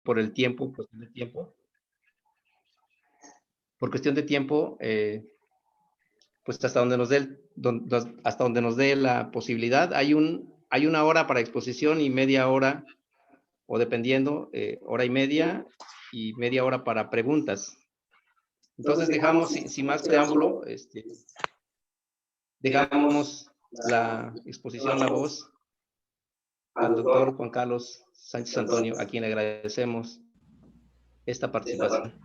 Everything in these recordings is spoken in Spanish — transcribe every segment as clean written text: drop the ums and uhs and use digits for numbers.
por el tiempo, por cuestión de tiempo, pues hasta donde nos dé la posibilidad. Hay una hora para exposición y media hora, o dependiendo, hora y media hora para preguntas. Entonces dejamos, sin más preámbulo, dejamos la exposición, la voz, al doctor Juan Carlos Sánchez Antonio, a quien le agradecemos esta participación.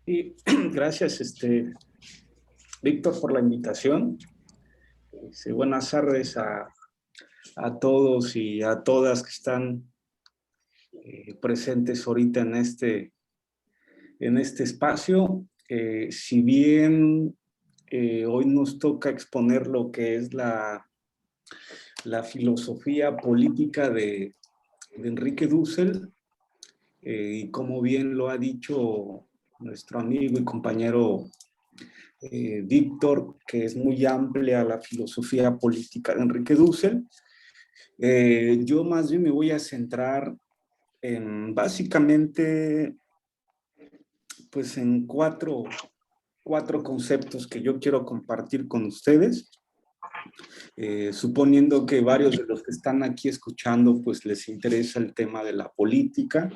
Y gracias, Víctor, por la invitación. Buenas tardes a todos y a todas que están presentes ahorita en este espacio. Si bien hoy nos toca exponer lo que es la filosofía política de Enrique Dussel, y como bien lo ha dicho nuestro amigo y compañero Víctor, que es muy amplia la filosofía política de Enrique Dussel, yo más bien me voy a centrar en básicamente pues en cuatro conceptos que yo quiero compartir con ustedes, suponiendo que varios de los que están aquí escuchando pues les interesa el tema de la política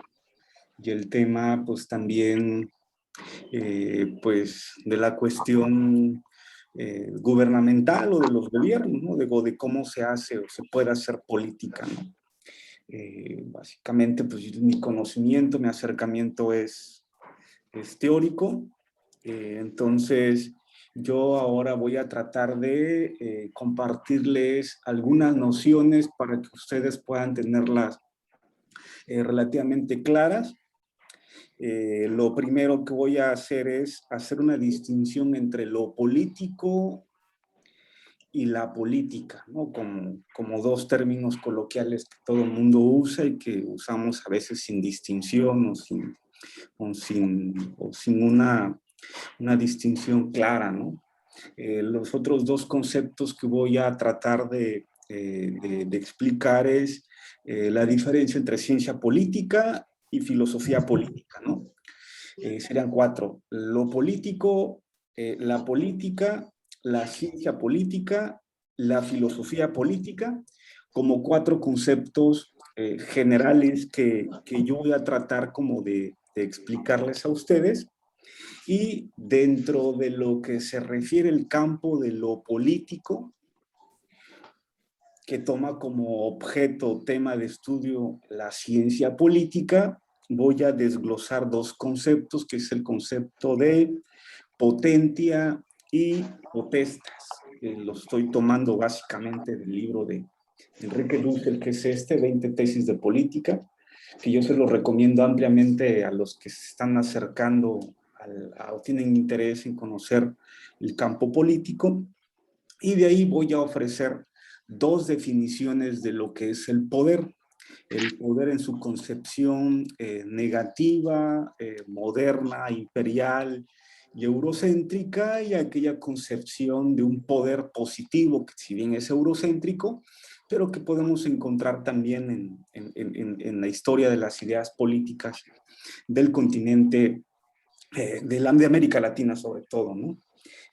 y el tema pues también pues de la cuestión gubernamental o de los gobiernos, ¿no? De cómo se hace o se puede hacer política, ¿no? Básicamente pues mi conocimiento, mi acercamiento es teórico. Entonces yo ahora voy a tratar de compartirles algunas nociones para que ustedes puedan tenerlas relativamente claras. Lo primero que voy a hacer es hacer una distinción entre lo político y la política, ¿no? Como dos términos coloquiales que todo el mundo usa y que usamos a veces sin distinción o sin una distinción clara, ¿no? Los otros dos conceptos que voy a tratar de explicar es la diferencia entre ciencia política y filosofía política, ¿no? Serían cuatro: lo político, la política, la ciencia política, la filosofía política, como cuatro conceptos generales que yo voy a tratar como de explicarles a ustedes. Y dentro de lo que se refiere el campo de lo político, que toma como objeto, tema de estudio, la ciencia política, voy a desglosar dos conceptos, que es el concepto de potentia y potestas. Lo estoy tomando básicamente del libro de Enrique Dussel, que es 20 tesis de política, que yo se lo recomiendo ampliamente a los que se están acercando o tienen interés en conocer el campo político. Y de ahí voy a ofrecer dos definiciones de lo que es el poder en su concepción negativa, moderna, imperial y eurocéntrica, y aquella concepción de un poder positivo, que si bien es eurocéntrico, pero que podemos encontrar también en la historia de las ideas políticas del continente, de América Latina sobre todo, ¿no?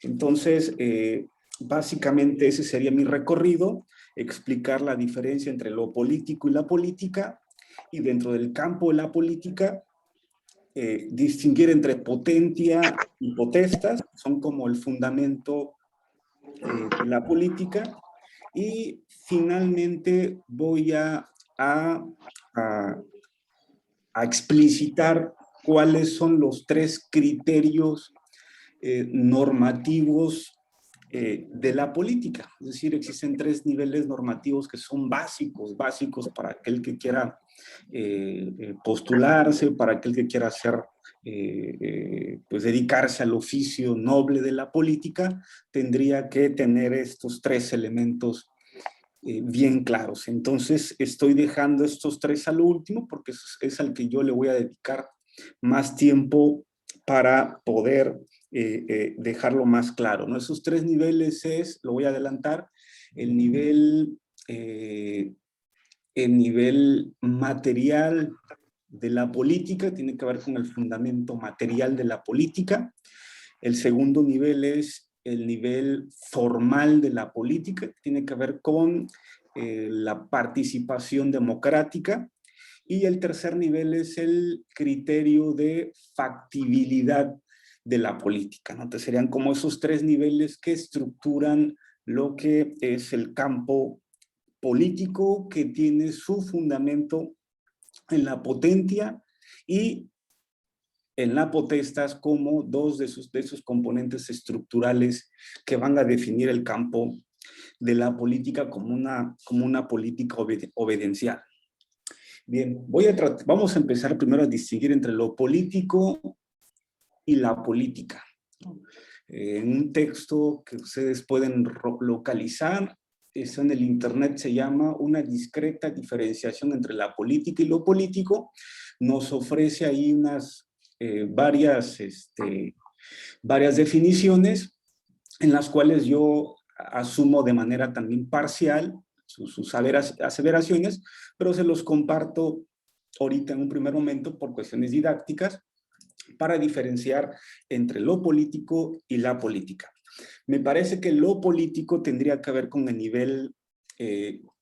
Entonces, básicamente ese sería mi recorrido: explicar la diferencia entre lo político y la política, y dentro del campo de la política, distinguir entre potentia y potestas, que son como el fundamento de la política. Y finalmente voy a explicitar cuáles son los tres criterios normativos de la política. Es decir, existen tres niveles normativos que son básicos para aquel que quiera postularse, para aquel que quiera hacer, pues dedicarse al oficio noble de la política, tendría que tener estos tres elementos bien claros. Entonces estoy dejando estos tres al último porque es al que yo le voy a dedicar más tiempo para poder dejarlo más claro, ¿no? Esos tres niveles lo voy a adelantar: el nivel el nivel material de la política, tiene que ver con el fundamento material de la política. El segundo nivel es el nivel formal de la política, que tiene que ver con la participación democrática. Y el tercer nivel es el criterio de factibilidad de la política, ¿no? Entonces serían como esos tres niveles que estructuran lo que es el campo político, que tiene su fundamento en la potentia y en la potestas como dos de sus componentes estructurales que van a definir el campo de la política como una política obediencial. Bien, vamos a empezar primero a distinguir entre lo político y la política. En un texto que ustedes pueden localizar, eso en el internet se llama Una discreta diferenciación entre la política y lo político. Nos ofrece ahí varias definiciones en las cuales yo asumo de manera también parcial sus aseveraciones, pero se los comparto ahorita en un primer momento por cuestiones didácticas para diferenciar entre lo político y la política. Me parece que lo político tendría que ver con el nivel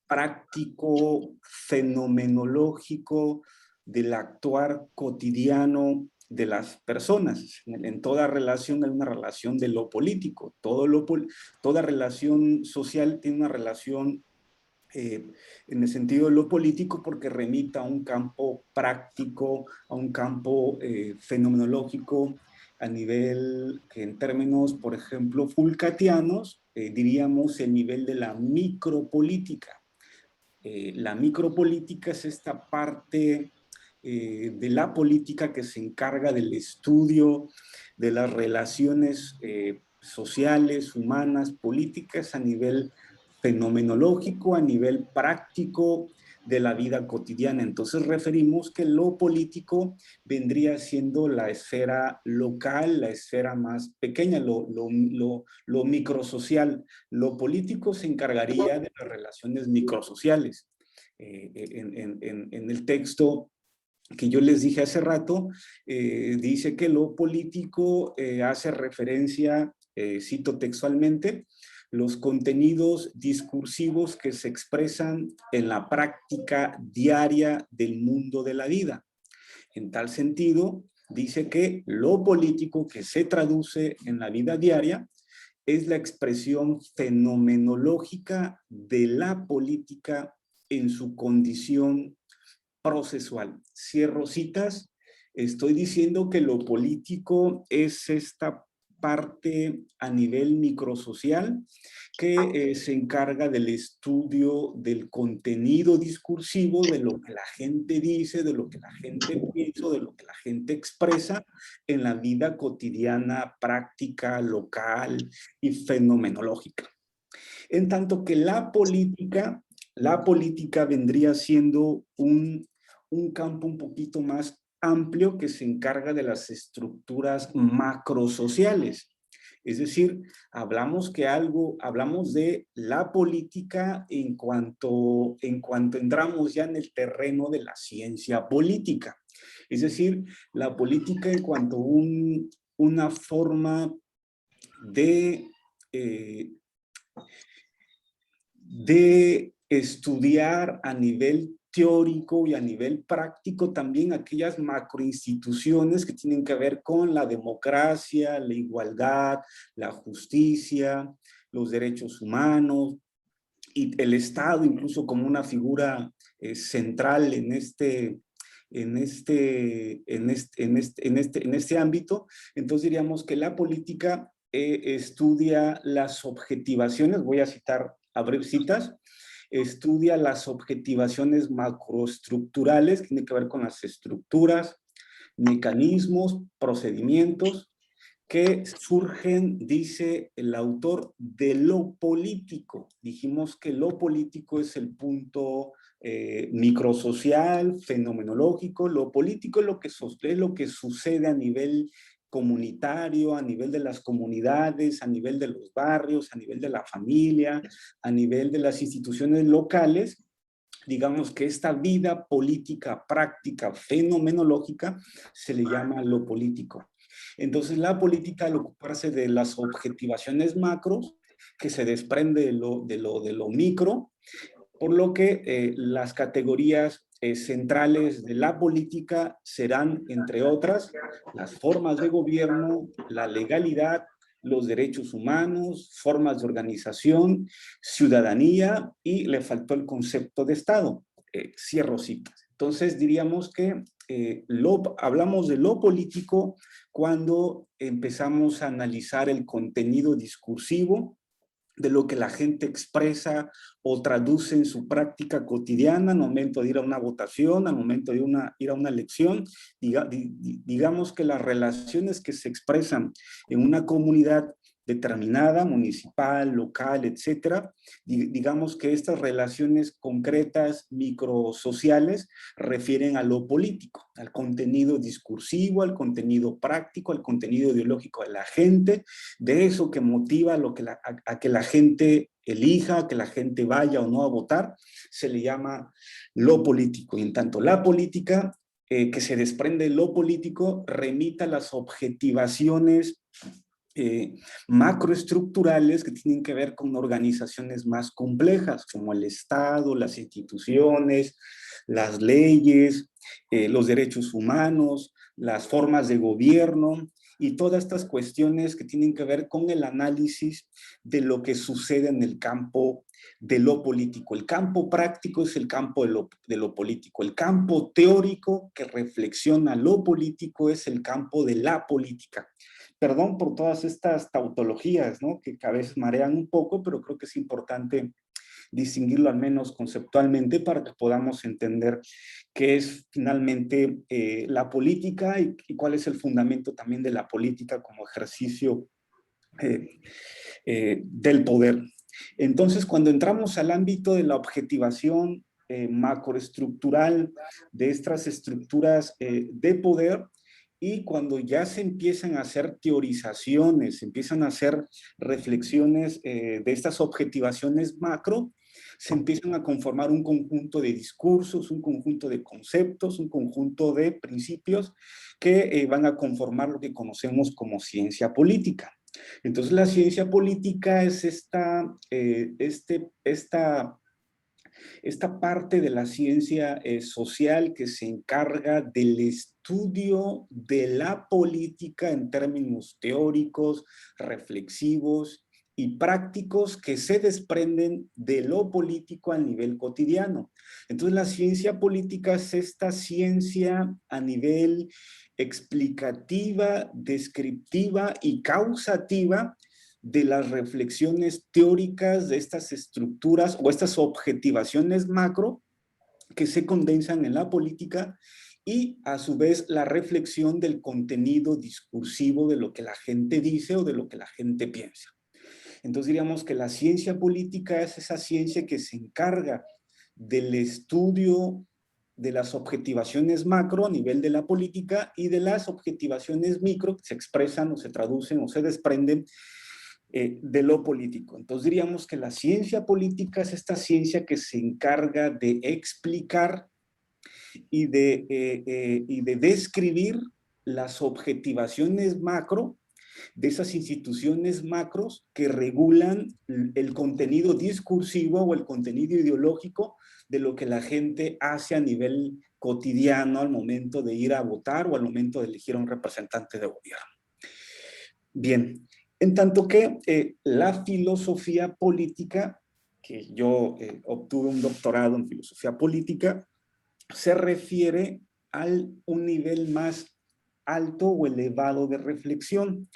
práctico, fenomenológico del actuar cotidiano de las personas. En toda relación hay una relación de lo político. Toda relación social tiene una relación en el sentido de lo político porque remita a un campo práctico, a un campo fenomenológico, a nivel que en términos, por ejemplo, fulcatianos, diríamos el nivel de la micropolítica. La micropolítica es esta parte de la política que se encarga del estudio de las relaciones sociales, humanas, políticas a nivel fenomenológico, a nivel práctico de la vida cotidiana. Entonces referimos que lo político vendría siendo la esfera local, la esfera más pequeña, lo microsocial. Lo político se encargaría de las relaciones microsociales. En el texto que yo les dije hace rato, dice que lo político hace referencia, cito textualmente, los contenidos discursivos que se expresan en la práctica diaria del mundo de la vida. En tal sentido, dice que lo político que se traduce en la vida diaria es la expresión fenomenológica de la política en su condición procesual. Cierro citas. Estoy diciendo que lo político es esta parte a nivel microsocial que se encarga del estudio del contenido discursivo, de lo que la gente dice, de lo que la gente piensa, de lo que la gente expresa en la vida cotidiana, práctica, local y fenomenológica. En tanto que la política vendría siendo un campo un poquito más amplio que se encarga de las estructuras macrosociales. Es decir, hablamos de la política en cuanto entramos ya en el terreno de la ciencia política. Es decir, la política en cuanto a una forma de estudiar a nivel teórico y a nivel práctico también aquellas macroinstituciones que tienen que ver con la democracia, la igualdad, la justicia, los derechos humanos y el Estado incluso como una figura central en este ámbito. Entonces diríamos que la política estudia las objetivaciones, voy a citar abrir citas, estudia las objetivaciones macroestructurales, que tiene que ver con las estructuras, mecanismos, procedimientos que surgen, dice el autor, de lo político. Dijimos que lo político es el punto microsocial, fenomenológico. Lo político es lo que sucede a nivel comunitario, a nivel de las comunidades, a nivel de los barrios, a nivel de la familia, a nivel de las instituciones locales. digamos que esta vida política, práctica, fenomenológica, se le llama lo político. Entonces, la política, al ocuparse de las objetivaciones macros, que se desprende de lo micro, por lo que las categorías centrales de la política serán, entre otras, las formas de gobierno, la legalidad, los derechos humanos, formas de organización, ciudadanía, y le faltó el concepto de Estado. Cierro citas. Entonces diríamos que hablamos de lo político cuando empezamos a analizar el contenido discursivo de lo que la gente expresa o traduce en su práctica cotidiana al momento de ir a una votación, al momento de ir a una elección. Digamos que las relaciones que se expresan en una comunidad determinada, municipal, local, etcétera, digamos que estas relaciones concretas, microsociales, refieren a lo político, al contenido discursivo, al contenido práctico, al contenido ideológico de la gente, de eso que motiva a que la gente elija, a que la gente vaya o no a votar, se le llama lo político. Y en tanto la política, que se desprende de lo político, remita a las objetivaciones macroestructurales que tienen que ver con organizaciones más complejas, como el Estado, las instituciones, las leyes, los derechos humanos, las formas de gobierno, y todas estas cuestiones que tienen que ver con el análisis de lo que sucede en el campo de lo político. El campo práctico es el campo de lo político. El campo teórico que reflexiona lo político es el campo de la política. Perdón por todas estas tautologías, ¿no? Que a veces marean un poco, pero creo que es importante distinguirlo al menos conceptualmente para que podamos entender qué es finalmente la política y cuál es el fundamento también de la política como ejercicio del poder. Entonces, cuando entramos al ámbito de la objetivación macroestructural de estas estructuras de poder, y cuando ya se empiezan a hacer teorizaciones, se empiezan a hacer reflexiones de estas objetivaciones macro, se empiezan a conformar un conjunto de discursos, un conjunto de conceptos, un conjunto de principios que van a conformar lo que conocemos como ciencia política. Entonces la ciencia política es esta parte de la ciencia social que se encarga del estudio de la política en términos teóricos, reflexivos y prácticos que se desprenden de lo político a nivel cotidiano. Entonces la ciencia política es esta ciencia a nivel explicativa, descriptiva y causativa de las reflexiones teóricas de estas estructuras o estas objetivaciones macro que se condensan en la política, y a su vez la reflexión del contenido discursivo de lo que la gente dice o de lo que la gente piensa. Entonces diríamos que la ciencia política es esa ciencia que se encarga del estudio de las objetivaciones macro a nivel de la política y de las objetivaciones micro que se expresan o se traducen o se desprenden de lo político. Entonces diríamos que la ciencia política es esta ciencia que se encarga de explicar y de describir las objetivaciones macro de esas instituciones macros que regulan el contenido discursivo o el contenido ideológico de lo que la gente hace a nivel cotidiano al momento de ir a votar o al momento de elegir a un representante de gobierno. Bien, en tanto que la filosofía política, que yo obtuve un doctorado en filosofía política, se refiere a un nivel más alto o elevado de reflexión,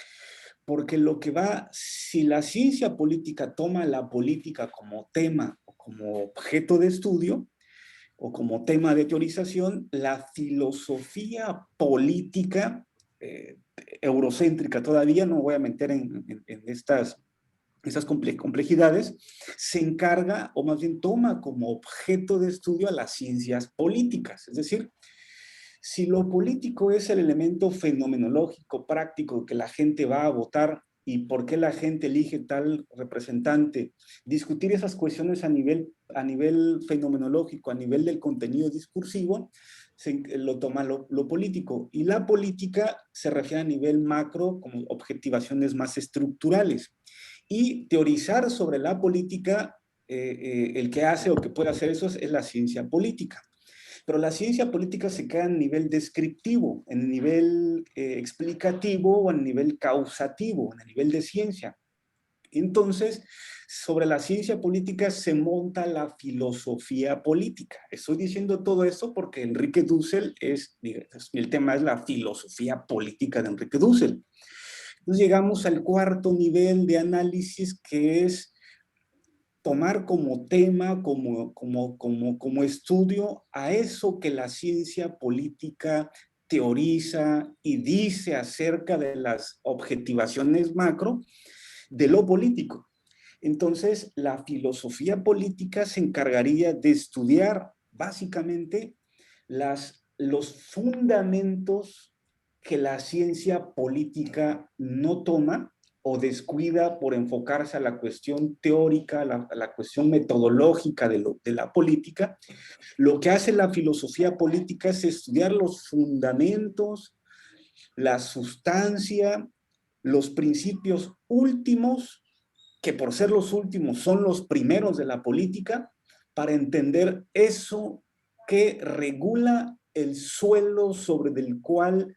porque si la ciencia política toma la política como tema o como objeto de estudio o como tema de teorización, la filosofía política eurocéntrica todavía, no voy a meter en esas complejidades, se encarga, o más bien toma como objeto de estudio a las ciencias políticas. Es decir, si lo político es el elemento fenomenológico, práctico, que la gente va a votar y por qué la gente elige tal representante, discutir esas cuestiones a nivel a nivel fenomenológico, a nivel del contenido discursivo, lo toma lo político. Y la política se refiere a nivel macro como objetivaciones más estructurales. Y teorizar sobre la política, el que hace o que puede hacer eso es la ciencia política. Pero la ciencia política se queda en nivel descriptivo, en nivel explicativo o en nivel causativo, en el nivel de ciencia. Entonces, sobre la ciencia política se monta la filosofía política. Estoy diciendo todo esto porque Enrique Dussel el tema es la filosofía política de Enrique Dussel. Entonces llegamos al cuarto nivel de análisis, que es tomar como tema, como estudio a eso que la ciencia política teoriza y dice acerca de las objetivaciones macro de lo político. Entonces, la filosofía política se encargaría de estudiar básicamente los fundamentos que la ciencia política no toma o descuida por enfocarse a la cuestión teórica, a la cuestión metodológica de la política. Lo que hace la filosofía política es estudiar los fundamentos, la sustancia, los principios últimos, que por ser los últimos son los primeros de la política, para entender eso que regula el suelo sobre el cual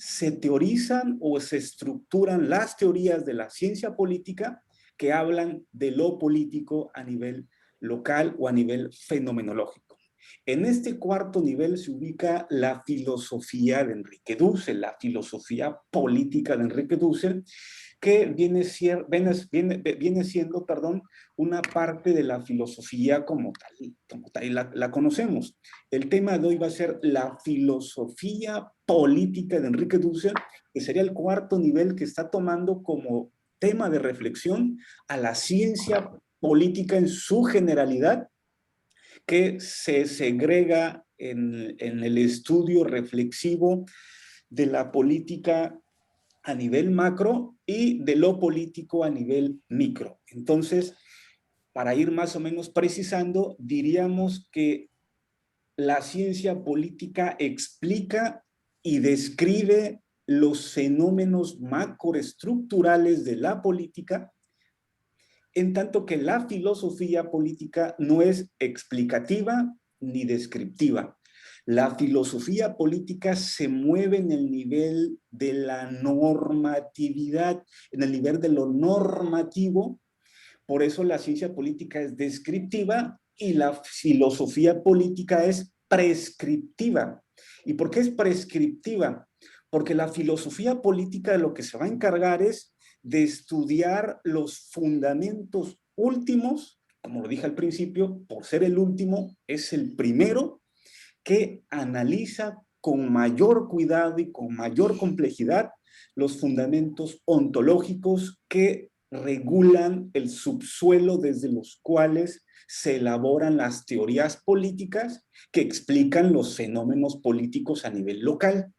se teorizan o se estructuran las teorías de la ciencia política que hablan de lo político a nivel local o a nivel fenomenológico. En este cuarto nivel se ubica la filosofía de Enrique Dussel, la filosofía política de Enrique Dussel, que viene siendo, una parte de la filosofía como tal y la conocemos. El tema de hoy va a ser la filosofía política de Enrique Dussel, que sería el cuarto nivel que está tomando como tema de reflexión a la ciencia política en su generalidad, que se segrega en el estudio reflexivo de la política a nivel macro y de lo político a nivel micro. Entonces, para ir más o menos precisando, diríamos que la ciencia política explica y describe los fenómenos macroestructurales de la política, en tanto que la filosofía política no es explicativa ni descriptiva. La filosofía política se mueve en el nivel de la normatividad, en el nivel de lo normativo. Por eso la ciencia política es descriptiva y la filosofía política es prescriptiva. ¿Y por qué es prescriptiva? Porque la filosofía política de lo que se va a encargar es de estudiar los fundamentos últimos, como lo dije al principio, por ser el último, es el primero que analiza con mayor cuidado y con mayor complejidad los fundamentos ontológicos que regulan el subsuelo desde los cuales se elaboran las teorías políticas que explican los fenómenos políticos a nivel local.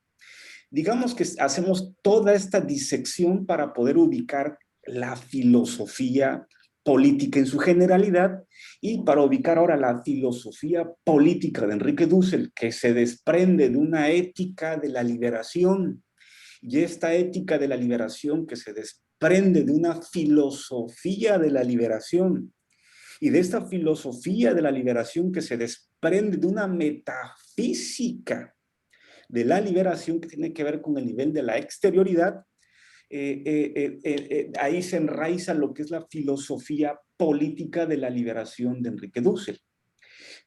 Digamos que hacemos toda esta disección para poder ubicar la filosofía política en su generalidad y para ubicar ahora la filosofía política de Enrique Dussel, que se desprende de una ética de la liberación, y esta ética de la liberación que se desprende de una filosofía de la liberación, y de esta filosofía de la liberación que se desprende de una metafísica de la liberación que tiene que ver con el nivel de la exterioridad, ahí se enraiza lo que es la filosofía política de la liberación de Enrique Dussel,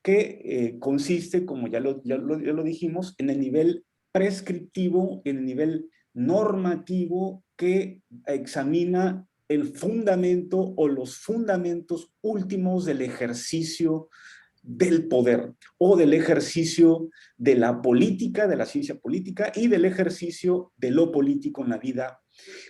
que consiste, como ya lo dijimos, en el nivel prescriptivo, en el nivel normativo que examina el fundamento o los fundamentos últimos del ejercicio del poder o del ejercicio de la política, de la ciencia política y del ejercicio de lo político en la vida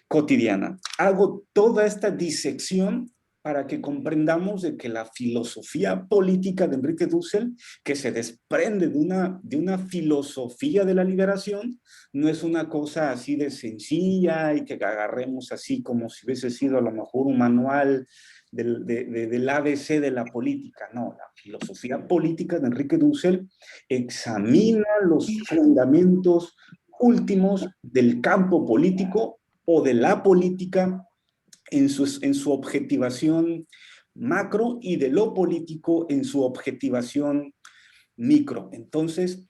cotidiana. Hago toda esta disección para que comprendamos de que la filosofía política de Enrique Dussel, que se desprende de una filosofía de la liberación, no es una cosa así de sencilla y que agarremos así como si hubiese sido a lo mejor un manual del ABC de la política. No, la filosofía política de Enrique Dussel examina los fundamentos últimos del campo político o de la política en su objetivación macro y de lo político en su objetivación micro. Entonces,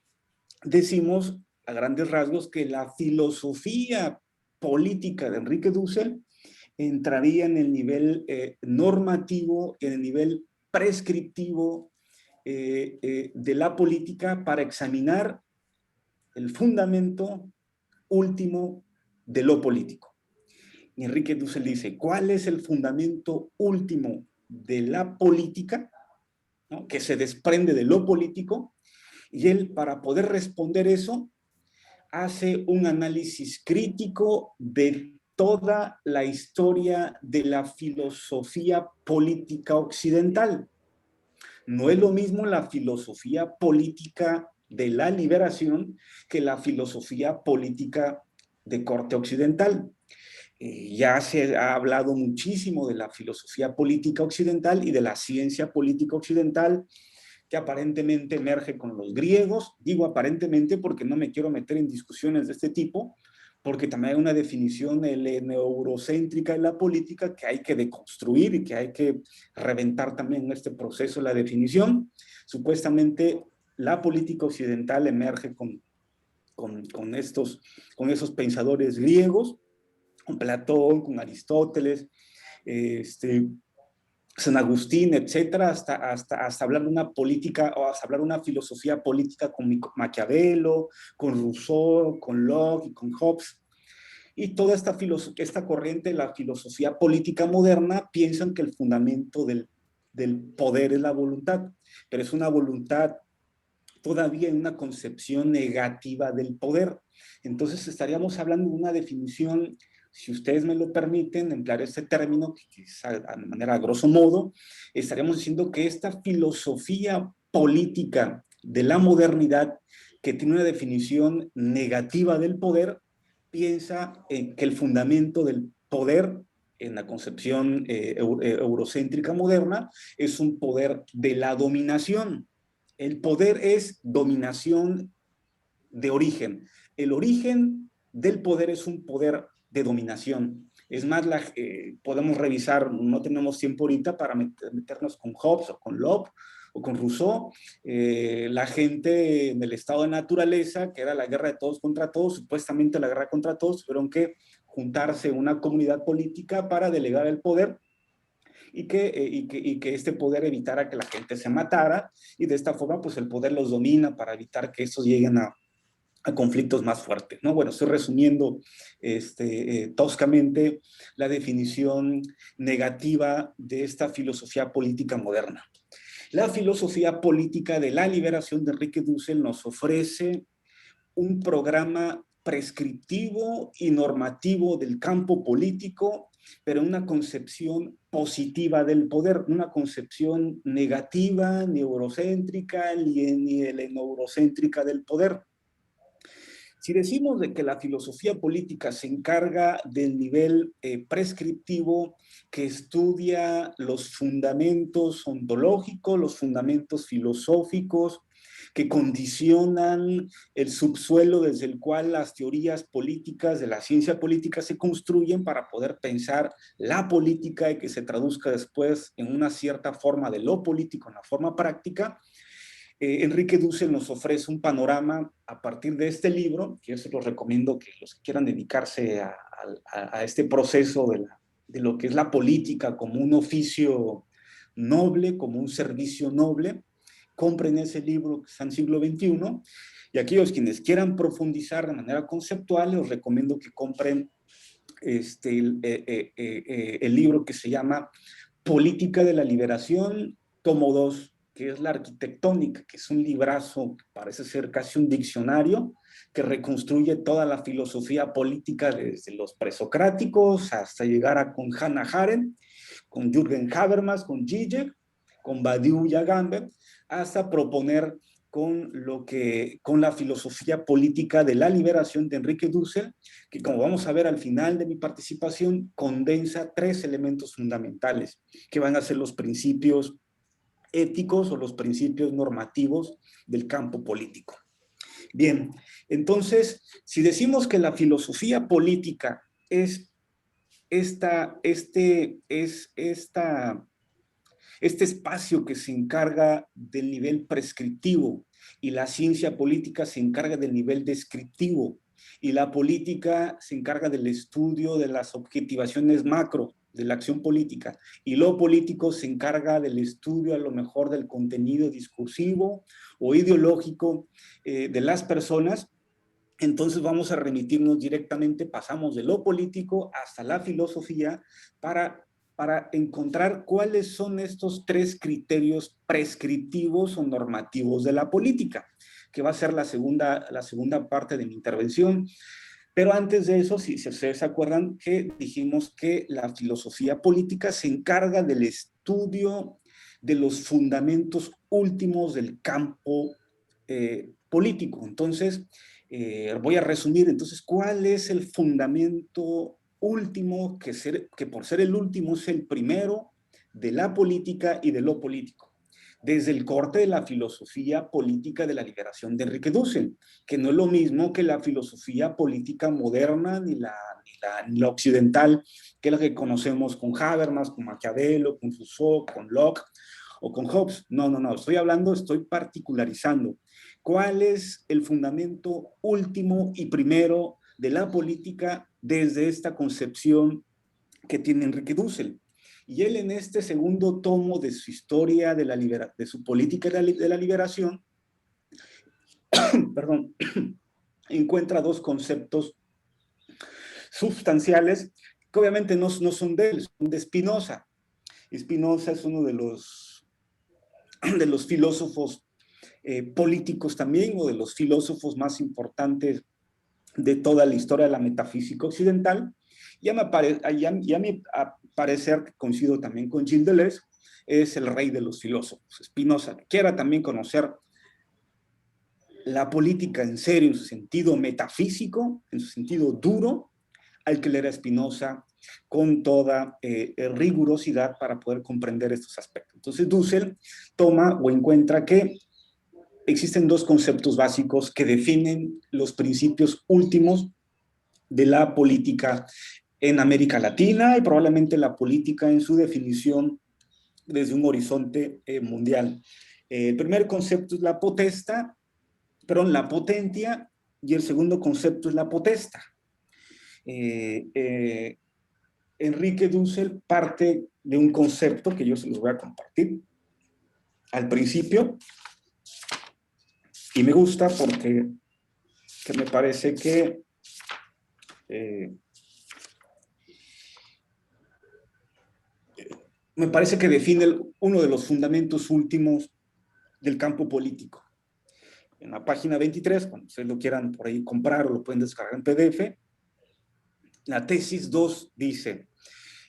decimos a grandes rasgos que la filosofía política de Enrique Dussel entraría en el nivel normativo, en el nivel prescriptivo de la política para examinar el fundamento último de lo político. Y Enrique Dussel dice, ¿cuál es el fundamento último de la política, ¿no?, que se desprende de lo político? Y él, para poder responder eso, hace un análisis crítico de toda la historia de la filosofía política occidental. No es lo mismo la filosofía política de la liberación que la filosofía política de corte occidental. Ya se ha hablado muchísimo de la filosofía política occidental y de la ciencia política occidental, que aparentemente emerge con los griegos. Digo aparentemente porque no me quiero meter en discusiones de este tipo, porque también hay una definición neurocéntrica de la política que hay que deconstruir y que hay que reventar también en este proceso la definición. Supuestamente la política occidental emerge con esos pensadores griegos, con Platón, con Aristóteles, San Agustín, etcétera, hasta hablar de una política, o hasta hablar de una filosofía política con Maquiavelo, con Rousseau, con Locke y con Hobbes. Y toda esta corriente, la filosofía política moderna, piensan que el fundamento del poder es la voluntad, pero es una voluntad todavía en una concepción negativa del poder. Entonces estaríamos hablando de una definición, si ustedes me lo permiten, emplear este término, que es de manera grosso modo, estaríamos diciendo que esta filosofía política de la modernidad, que tiene una definición negativa del poder, piensa que el fundamento del poder en la concepción eurocéntrica moderna es un poder de la dominación. El poder es dominación de origen. El origen del poder es un poder de dominación. Es más, podemos revisar, no tenemos tiempo ahorita para meternos con Hobbes o con Locke o con Rousseau, la gente en el estado de naturaleza, que era la guerra de todos contra todos, supuestamente la guerra contra todos, tuvieron que juntarse en una comunidad política para delegar el poder y que este poder evitara que la gente se matara, y de esta forma pues el poder los domina para evitar que estos lleguen a conflictos más fuertes, ¿no? Bueno, estoy resumiendo toscamente la definición negativa de esta filosofía política moderna. La filosofía política de la liberación de Enrique Dussel nos ofrece un programa prescriptivo y normativo del campo político, pero una concepción positiva del poder, una concepción negativa, ni eurocéntrica, ni neurocéntrica del poder. Si decimos de que la filosofía política se encarga del nivel prescriptivo, que estudia los fundamentos ontológicos, los fundamentos filosóficos, que condicionan el subsuelo desde el cual las teorías políticas de la ciencia política se construyen para poder pensar la política y que se traduzca después en una cierta forma de lo político, en la forma práctica, Enrique Dussel nos ofrece un panorama a partir de este libro, que yo se los recomiendo que los que quieran dedicarse a este proceso de lo que es la política como un oficio noble, como un servicio noble, compren ese libro que está en siglo XXI, y aquellos quienes quieran profundizar de manera conceptual, les recomiendo que compren el libro que se llama Política de la Liberación, tomo 2, que es la arquitectónica, que es un librazo que parece ser casi un diccionario, que reconstruye toda la filosofía política desde los presocráticos hasta llegar con Hannah Arendt, con Jürgen Habermas, con Zizek, con Badiou y Agamben, hasta proponer con la filosofía política de la liberación de Enrique Dussel, que como vamos a ver al final de mi participación, condensa 3 elementos fundamentales, que van a ser los principios éticos o los principios normativos del campo político. Bien, entonces, si decimos que la filosofía política es este espacio que se encarga del nivel prescriptivo y la ciencia política se encarga del nivel descriptivo y la política se encarga del estudio de las objetivaciones macro de la acción política y lo político se encarga del estudio a lo mejor del contenido discursivo o ideológico de las personas. Entonces vamos a remitirnos directamente, pasamos de lo político hasta la filosofía para encontrar cuáles son estos 3 criterios prescriptivos o normativos de la política, que va a ser la segunda parte de mi intervención. Pero antes de eso, si ustedes se acuerdan que dijimos que la filosofía política se encarga del estudio de los fundamentos últimos del campo político. Entonces, voy a resumir, entonces, ¿cuál es el fundamento último que por ser el último es el primero de la política y de lo político? Desde el corte de la filosofía política de la liberación de Enrique Dussel, que no es lo mismo que la filosofía política moderna ni la occidental, que es la que conocemos con Habermas, con Maquiavelo, con Rousseau, con Locke o con Hobbes. No, estoy particularizando. ¿Cuál es el fundamento último y primero de la política desde esta concepción que tiene Enrique Dussel? Y él en este segundo tomo de su historia de su política de la liberación, perdón, encuentra 2 conceptos sustanciales que obviamente no son de él, son de Spinoza. Spinoza es uno de los filósofos políticos también, o de los filósofos más importantes de toda la historia de la metafísica occidental. Y a mi parecer, coincido también con Gilles Deleuze, es el rey de los filósofos. Spinoza, que quiera también conocer la política en serio, en su sentido metafísico, en su sentido duro, hay que leer a Spinoza con toda rigurosidad para poder comprender estos aspectos. Entonces Dussel toma o encuentra que existen 2 conceptos básicos que definen los principios últimos de la política en América Latina y probablemente la política en su definición desde un horizonte mundial. El primer concepto es la potentia, y el segundo concepto es la potesta. Enrique Dussel parte de un concepto que yo se los voy a compartir al principio, y me gusta porque me parece que define uno de los fundamentos últimos del campo político. En la página 23, cuando ustedes lo quieran por ahí comprar o lo pueden descargar en PDF, la tesis 2 dice: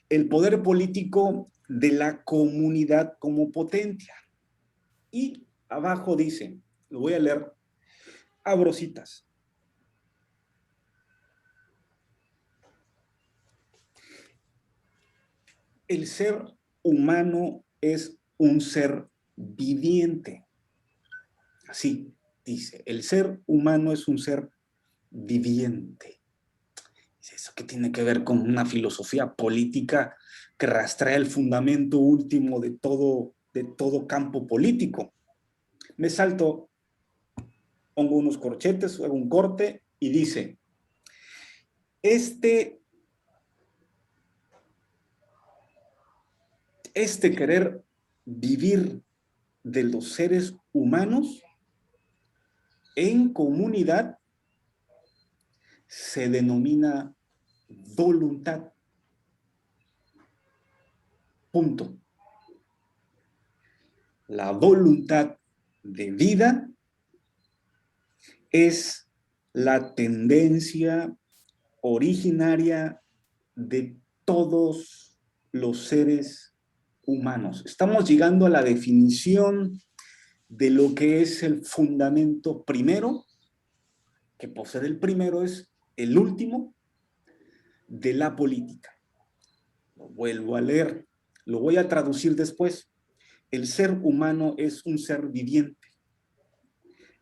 el poder político de la comunidad como potencia. Y abajo dice, lo voy a leer, abro citas: el ser humano es un ser viviente. Así dice, el ser humano es un ser viviente. ¿Eso qué tiene que ver con una filosofía política que rastrea el fundamento último de todo campo político? Me salto, pongo unos corchetes, hago un corte y dice: este querer vivir de los seres humanos en comunidad se denomina voluntad. Punto. La voluntad de vida es la tendencia originaria de todos los seres humanos. Estamos llegando a la definición de lo que es el fundamento primero, que por ser el primero es el último, de la política. Lo vuelvo a leer, lo voy a traducir después. El ser humano es un ser viviente.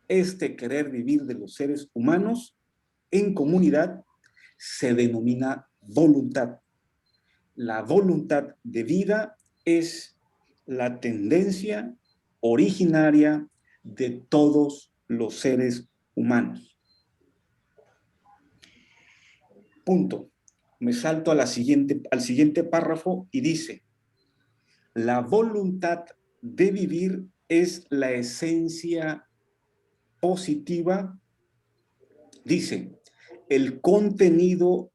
Este querer vivir de los seres humanos en comunidad se denomina voluntad. La voluntad de vida es la tendencia originaria de todos los seres humanos. Punto. Me salto a al siguiente párrafo y dice: la voluntad de vivir es la esencia positiva, dice, el contenido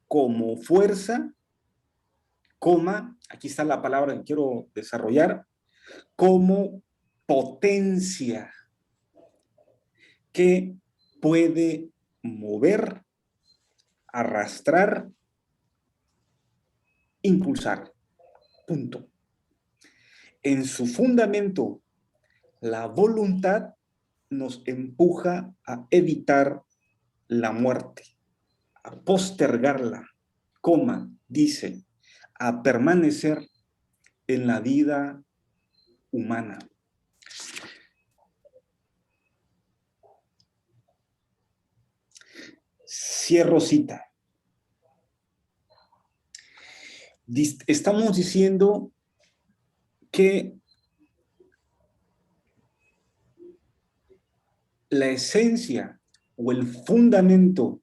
como fuerza, coma, aquí está la palabra que quiero desarrollar, como potencia que puede mover, arrastrar, impulsar. Punto. En su fundamento, la voluntad nos empuja a evitar la muerte, a postergarla, coma, dice, a permanecer en la vida humana. Cierro cita. Estamos diciendo que la esencia o el fundamento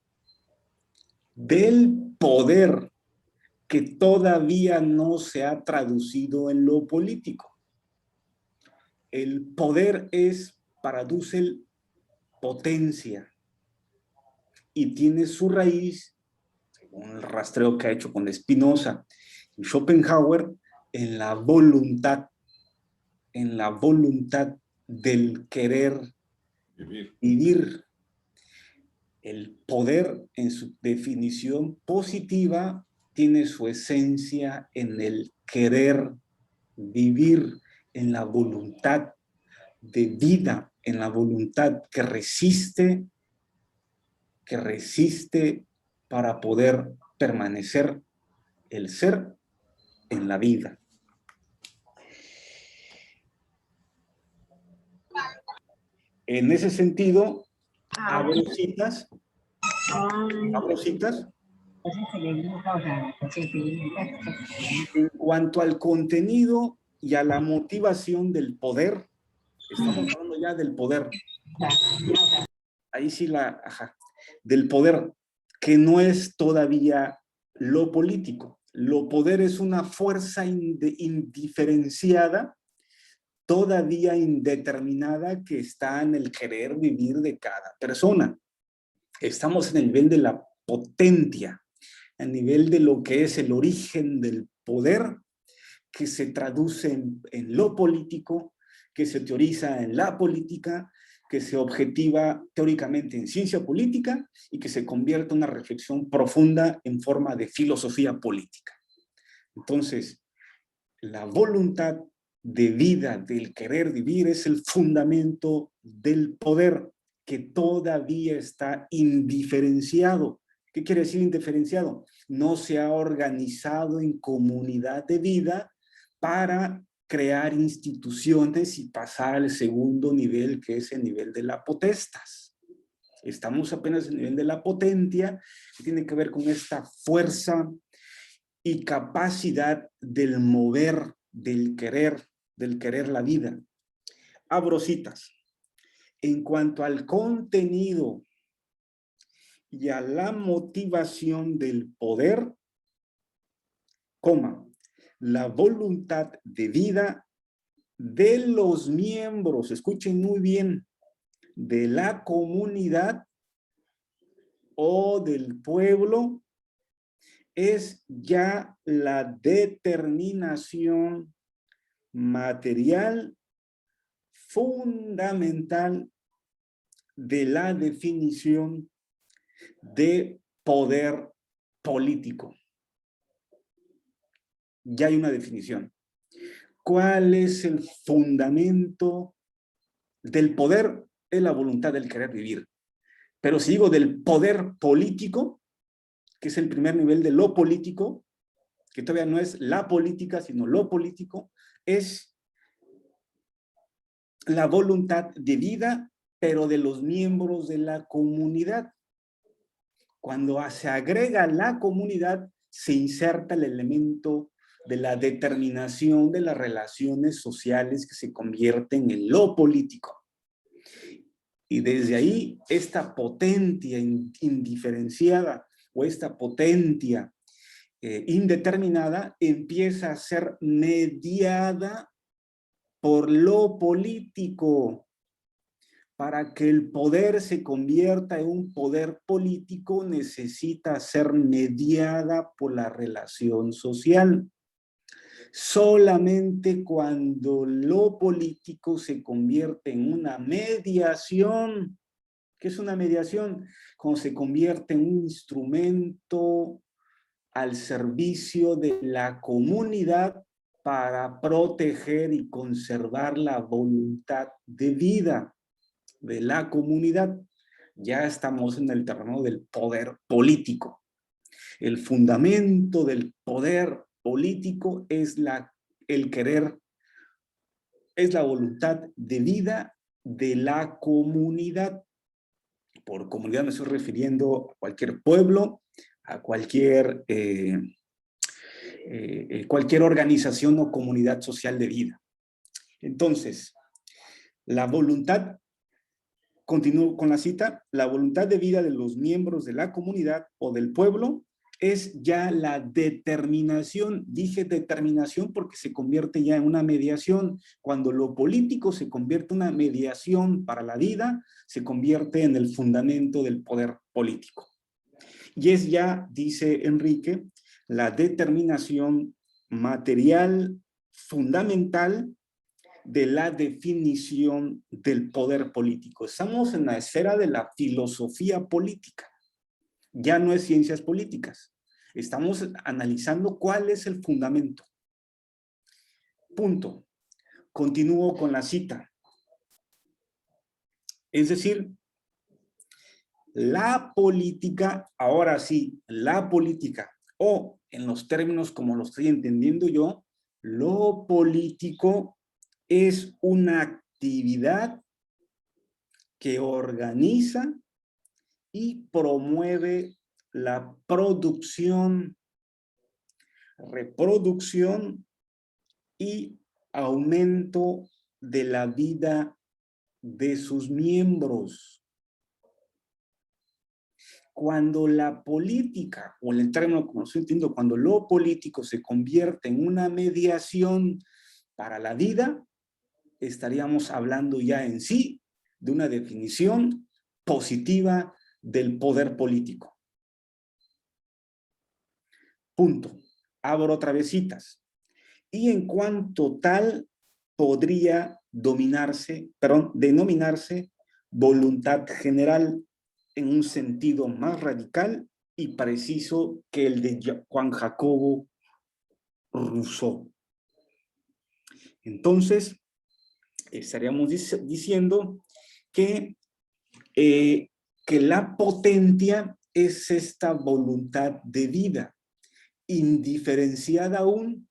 del poder que todavía no se ha traducido en lo político. El poder es, para Dussel, potencia, y tiene su raíz, según el rastreo que ha hecho con Spinoza y Schopenhauer, en la voluntad del querer vivir. El poder, en su definición positiva, tiene su esencia en el querer vivir, en la voluntad de vida, en la voluntad que resiste para poder permanecer el ser en la vida. En ese sentido, abro citas. En cuanto al contenido y a la motivación del poder, estamos hablando ya del poder. Ahí sí del poder, que no es todavía lo político. Lo poder es una fuerza indiferenciada, todavía indeterminada, que está en el querer vivir de cada persona. Estamos en el nivel de la potencia, a nivel de lo que es el origen del poder, que se traduce en lo político, que se teoriza en la política, que se objetiva teóricamente en ciencia política y que se convierte en una reflexión profunda en forma de filosofía política. Entonces, la voluntad de vida, del querer vivir, es el fundamento del poder, que todavía está indiferenciado. ¿Qué quiere decir indiferenciado? No se ha organizado en comunidad de vida para crear instituciones y pasar al segundo nivel, que es el nivel de la potestas. Estamos apenas en el nivel de la potencia, que tiene que ver con esta fuerza y capacidad del mover, del querer la vida. Abro citas. En cuanto al contenido y a la motivación del poder, coma, la voluntad de vida de los miembros, escuchen muy bien, de la comunidad o del pueblo, es ya la determinación material fundamental de la definición de poder político. Ya hay una definición. ¿Cuál es el fundamento del poder es la voluntad del querer vivir. Pero si digo del poder político, que es el primer nivel de lo político, que todavía no es la política, sino lo político, es la voluntad de vida, pero de los miembros de la comunidad. Cuando se agrega la comunidad, se inserta el elemento de la determinación de las relaciones sociales que se convierten en lo político. Y desde ahí, esta potencia indiferenciada o esta potencia indeterminada empieza a ser mediada por lo político. Para que el poder se convierta en un poder político, necesita ser mediada por la relación social. Solamente cuando lo político se convierte en una mediación. ¿Qué es una mediación? Cuando se convierte en un instrumento al servicio de la comunidad para proteger y conservar la voluntad de vida de la comunidad. Ya estamos en el terreno del poder político. El fundamento del poder político es el querer, es la voluntad de vida de la comunidad. Por comunidad me estoy refiriendo a cualquier pueblo, a cualquier organización o comunidad social de vida. Entonces, la voluntad, continúo con la cita, la voluntad de vida de los miembros de la comunidad o del pueblo es ya la determinación. Dije determinación porque se convierte ya en una mediación. Cuando lo político se convierte en una mediación para la vida, se convierte en el fundamento del poder político. Y es ya, dice Enrique, la determinación material fundamental de la definición del poder político. Estamos en la esfera de la filosofía política. Ya no es ciencias políticas. Estamos analizando cuál es el fundamento. Punto. Continúo con la cita. Es decir, la política, ahora sí, la política, o en los términos como lo estoy entendiendo yo, lo político es una actividad que organiza y promueve la producción, reproducción y aumento de la vida de sus miembros. Cuando la política, o en el término como estoy entendiendo, cuando lo político se convierte en una mediación para la vida, estaríamos hablando ya en sí de una definición positiva del poder político. Punto. Abro otra vez citas. Y en cuanto tal, podría denominarse voluntad general en un sentido más radical y preciso que el de Juan Jacobo Rousseau. Entonces, estaríamos diciendo que la potencia es esta voluntad de vida, indiferenciada aún,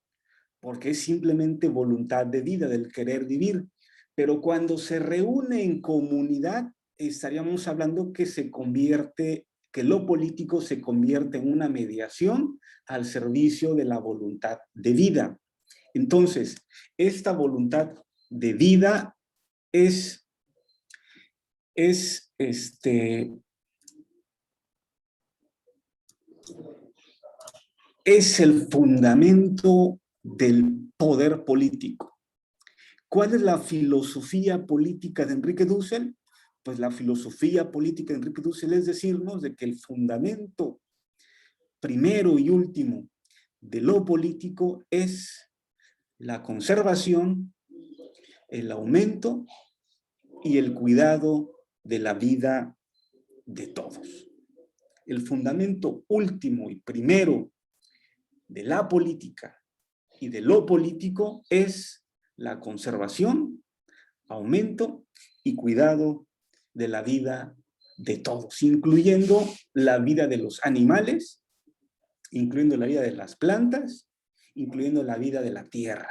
porque es simplemente voluntad de vida, del querer vivir. Pero cuando se reúne en comunidad, estaríamos hablando que lo político se convierte en una mediación al servicio de la voluntad de vida. Entonces, esta voluntad de vida es el fundamento del poder político. ¿Cuál es la filosofía política de Enrique Dussel? Pues la filosofía política de Enrique Dussel es decirnos de que el fundamento primero y último de lo político es la conservación, el aumento y el cuidado de la vida de todos. El fundamento último y primero de la política y de lo político es la conservación, aumento y cuidado de la vida de todos, incluyendo la vida de los animales, incluyendo la vida de las plantas, incluyendo la vida de la tierra.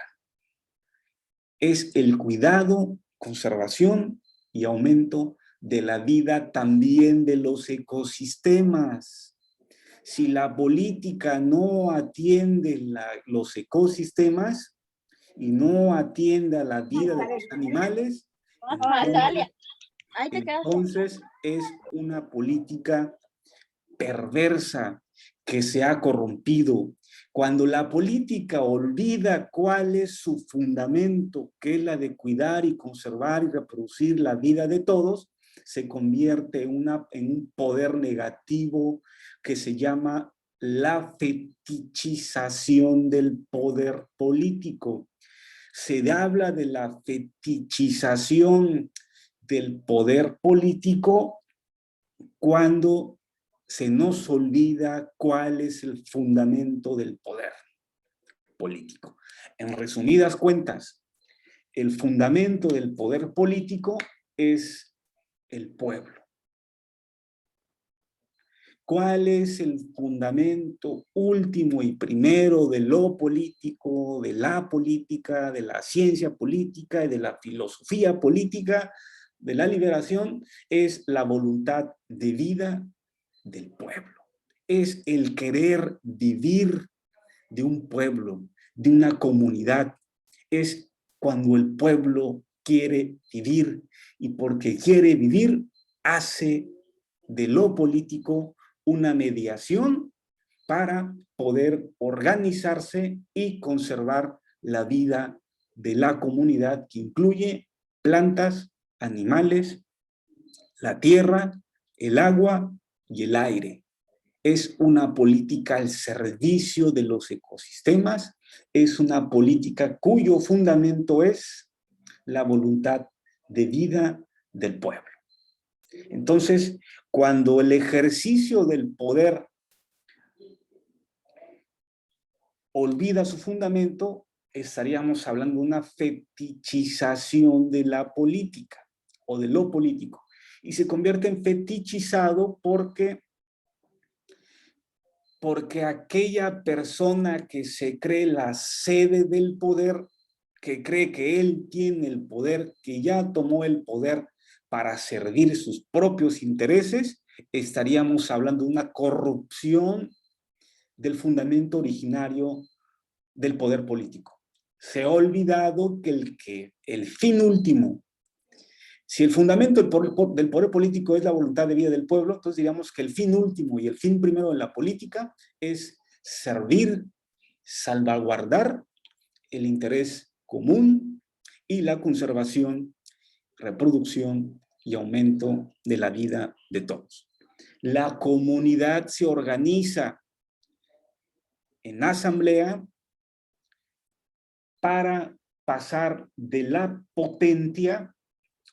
Es el cuidado, conservación y aumento de la vida también de los ecosistemas. Si la política no atiende los ecosistemas y no atiende a la vida de los animales, entonces es una política perversa que se ha corrompido. Cuando la política olvida cuál es su fundamento, que es la de cuidar y conservar y reproducir la vida de todos, se convierte en un poder negativo que se llama la fetichización del poder político. Se habla de la fetichización del poder político cuando se nos olvida cuál es el fundamento del poder político. En resumidas cuentas, el fundamento del poder político es el pueblo. ¿Cuál es el fundamento último y primero de lo político, de la política, de la ciencia política y de la filosofía política, de la liberación? Es la voluntad de vida del pueblo. Es el querer vivir de un pueblo, de una comunidad. Es cuando el pueblo quiere vivir y porque quiere vivir hace de lo político una mediación para poder organizarse y conservar la vida de la comunidad, que incluye plantas, animales, la tierra, el agua y el aire. Es una política al servicio de los ecosistemas, es una política cuyo fundamento es la voluntad de vida del pueblo. Entonces, cuando el ejercicio del poder olvida su fundamento, estaríamos hablando de una fetichización de la política o de lo político. Y se convierte en fetichizado porque aquella persona que se cree la sede del poder, que cree que él tiene el poder, que ya tomó el poder para servir sus propios intereses, estaríamos hablando de una corrupción del fundamento originario del poder político. Se ha olvidado que el fin último, si el fundamento del poder político es la voluntad de vida del pueblo, entonces diríamos que el fin último y el fin primero de la política es servir, salvaguardar el interés común y la conservación, reproducción y aumento de la vida de todos. La comunidad se organiza en asamblea para pasar de la potentia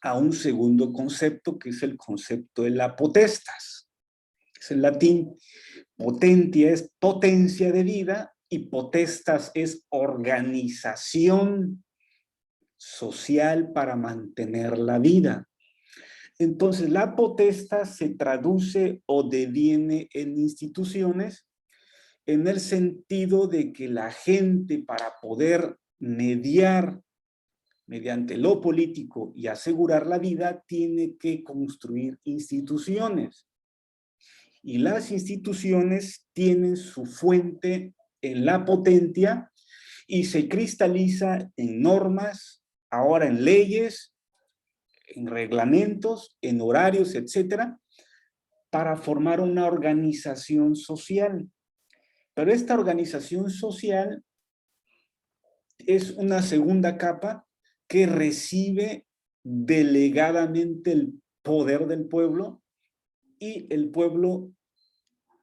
a un segundo concepto, que es el concepto de la potestas. Es en latín, potentia es potencia de vida y potestas es organización social para mantener la vida. Entonces, la potestas se traduce o deviene en instituciones en el sentido de que la gente, para poder mediar mediante lo político y asegurar la vida, tiene que construir instituciones. Y las instituciones tienen su fuente en la potentia y se cristaliza en normas, ahora en leyes, en reglamentos, en horarios, etcétera, para formar una organización social. Pero esta organización social es una segunda capa que recibe delegadamente el poder del pueblo y el pueblo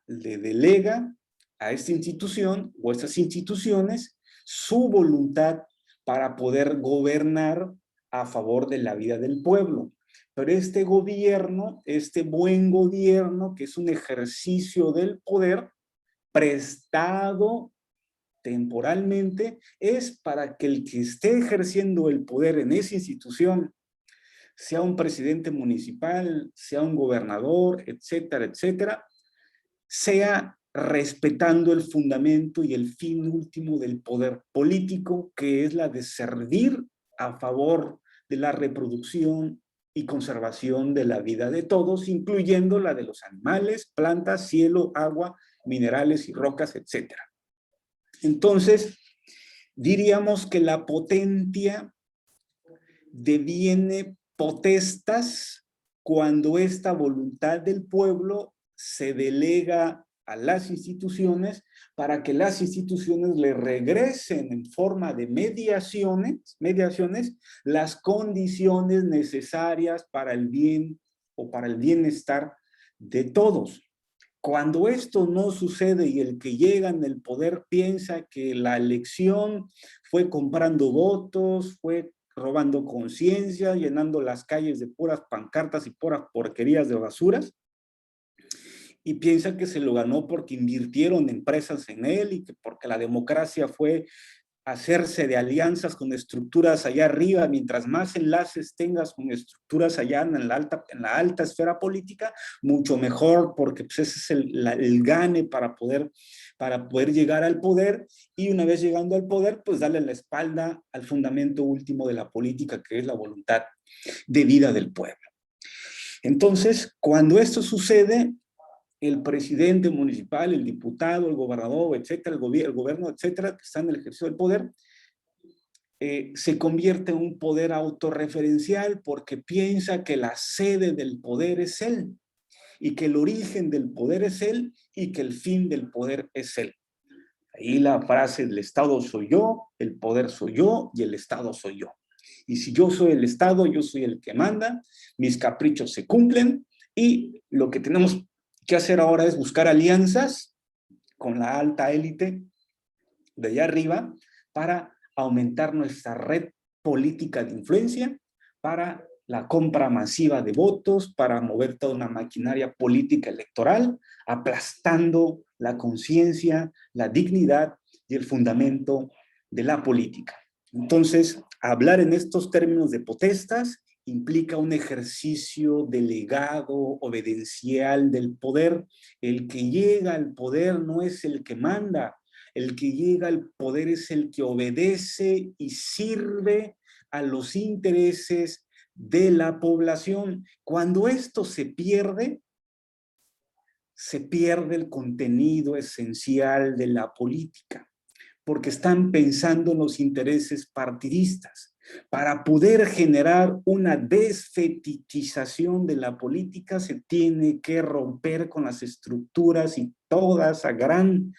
le delega a esta institución o a estas instituciones su voluntad para poder gobernar a favor de la vida del pueblo. Pero este gobierno, este buen gobierno, que es un ejercicio del poder prestado temporalmente, es para que el que esté ejerciendo el poder en esa institución sea un presidente municipal, sea un gobernador, etcétera, etcétera, sea respetando el fundamento y el fin último del poder político, que es la de servir a favor de la reproducción y conservación de la vida de todos, incluyendo la de los animales, plantas, cielo, agua, minerales y rocas, etcétera. Entonces, diríamos que la potentia deviene potestas cuando esta voluntad del pueblo se delega a las instituciones para que las instituciones le regresen en forma de mediaciones las condiciones necesarias para el bien o para el bienestar de todos. Cuando esto no sucede y el que llega en el poder piensa que la elección fue comprando votos, fue robando conciencia, llenando las calles de puras pancartas y puras porquerías de basuras, y piensa que se lo ganó porque invirtieron empresas en él y que porque la democracia fue hacerse de alianzas con estructuras allá arriba, mientras más enlaces tengas con estructuras allá en la alta esfera política, mucho mejor, porque pues ese es el gane para poder llegar al poder, y una vez llegando al poder, pues darle la espalda al fundamento último de la política, que es la voluntad de vida del pueblo. Entonces, cuando esto sucede, el presidente municipal, el diputado, el gobernador, etcétera, el gobierno, etcétera, que está en el ejercicio del poder, se convierte en un poder autorreferencial porque piensa que la sede del poder es él, y que el origen del poder es él, y que el fin del poder es él. Ahí la frase: el Estado soy yo, el poder soy yo y el Estado soy yo. Y si yo soy el Estado, yo soy el que manda, mis caprichos se cumplen, y lo que tenemos que hacer ahora es buscar alianzas con la alta élite de allá arriba para aumentar nuestra red política de influencia, para la compra masiva de votos, para mover toda una maquinaria política electoral, aplastando la conciencia, la dignidad y el fundamento de la política. Entonces, hablar en estos términos de potestas implica un ejercicio delegado, obediencial del poder. El que llega al poder no es el que manda, el que llega al poder es el que obedece y sirve a los intereses de la población. Cuando esto se pierde el contenido esencial de la política, porque están pensando en los intereses partidistas. Para poder generar una desfetichización de la política, se tiene que romper con las estructuras y toda esa gran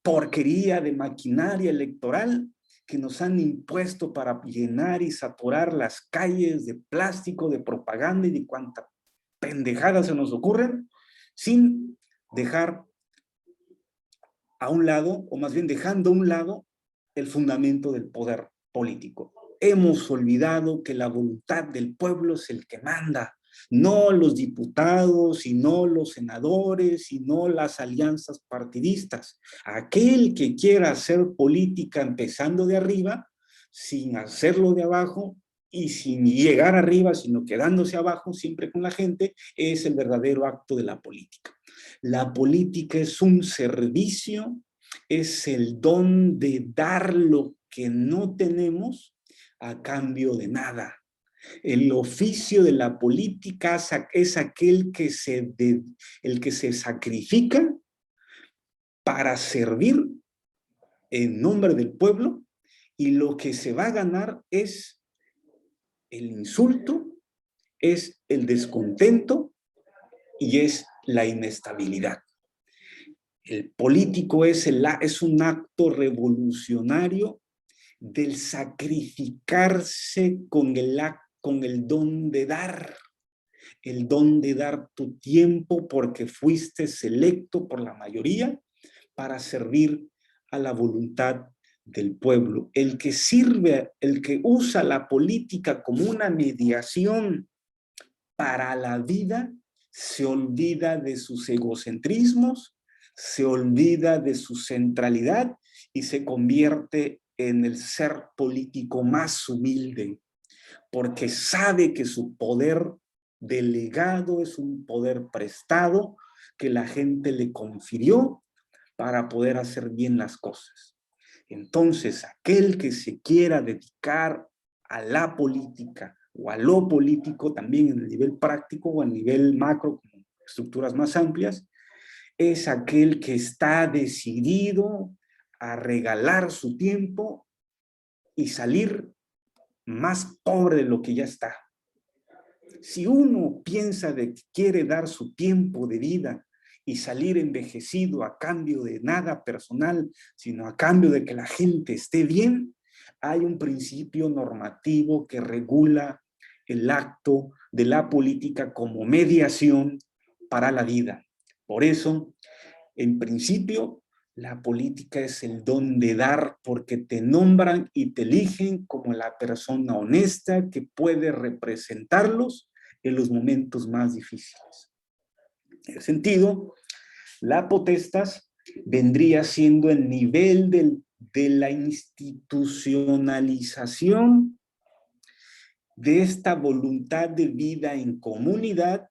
porquería de maquinaria electoral que nos han impuesto para llenar y saturar las calles de plástico, de propaganda y de cuanta pendejada se nos ocurren, sin dejar a un lado, o más bien dejando a un lado, el fundamento del poder político. Hemos olvidado que la voluntad del pueblo es el que manda, no los diputados, y no los senadores, y no las alianzas partidistas. Aquel que quiera hacer política empezando de arriba, sin hacerlo de abajo, y sin llegar arriba, sino quedándose abajo siempre con la gente, es el verdadero acto de la política. La política es un servicio, es el don de dar lo que no tenemos a cambio de nada. El oficio de la política es aquel que el que se sacrifica para servir en nombre del pueblo, y lo que se va a ganar es el insulto, es el descontento y es la inestabilidad. El político es un acto revolucionario del sacrificarse con el don de dar. El don de dar tu tiempo porque fuiste selecto por la mayoría para servir a la voluntad del pueblo. El que sirve, el que usa la política como una mediación para la vida, se olvida de sus egocentrismos, se olvida de su centralidad y se convierte en el ser político más humilde. porque sabe que su poder delegado es un poder prestado que la gente le confirió para poder hacer bien las cosas. Entonces, aquel que se quiera dedicar a la política o a lo político, también en el nivel práctico o a nivel macro, con estructuras más amplias, es aquel que está decidido a regalar su tiempo y salir más pobre de lo que ya está. Si uno piensa de que quiere dar su tiempo de vida y salir envejecido a cambio de nada personal, sino a cambio de que la gente esté bien, hay un principio normativo que regula el acto de la política como mediación para la vida. Por eso, en principio, la política es el don de dar porque te nombran y te eligen como la persona honesta que puede representarlos en los momentos más difíciles. En ese sentido, la potestas vendría siendo el nivel de la institucionalización de esta voluntad de vida en comunidad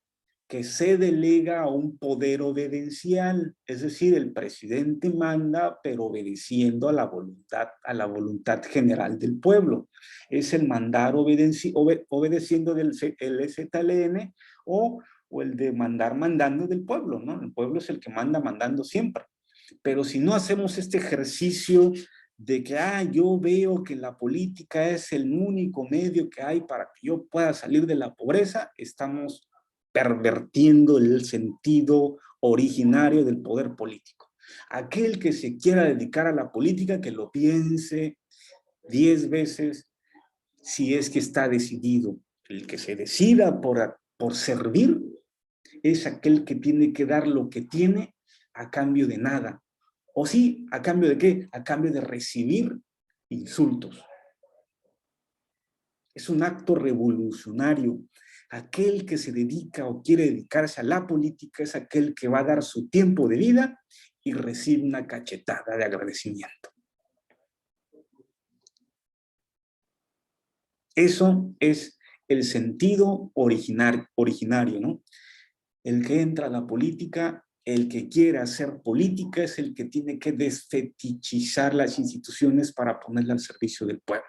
que se delega a un poder obedencial, es decir, el presidente manda, pero obedeciendo a la voluntad general del pueblo. Es el mandar obedeciendo el ZLN o el de mandar mandando del pueblo, ¿no? El pueblo es el que manda mandando siempre. Pero si no hacemos este ejercicio de que yo veo que la política es el único medio que hay para que yo pueda salir de la pobreza, estamos pervertiendo el sentido originario del poder político. Aquel que se quiera dedicar a la política, que lo piense 10 veces si es que está decidido. El que se decida por servir es aquel que tiene que dar lo que tiene a cambio de nada. O sí, ¿a cambio de qué? A cambio de recibir insultos. Es un acto revolucionario. Aquel que se dedica o quiere dedicarse a la política es aquel que va a dar su tiempo de vida y recibe una cachetada de agradecimiento. Eso es el sentido originario, ¿no? El que entra a la política, el que quiere hacer política es el que tiene que desfetichizar las instituciones para ponerlas al servicio del pueblo.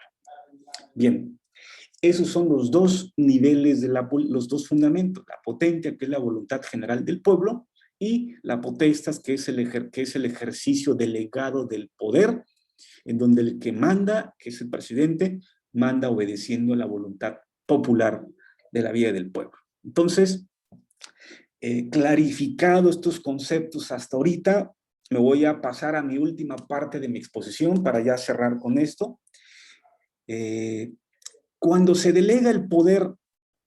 Bien, esos son los dos niveles, los dos fundamentos, la potencia, que es la voluntad general del pueblo, y la potestas, que es el ejercicio delegado del poder, en donde el que manda, que es el presidente, manda obedeciendo la voluntad popular de la vida del pueblo. Entonces, clarificado estos conceptos hasta ahorita, me voy a pasar a mi última parte de mi exposición para ya cerrar con esto. Cuando se delega el poder,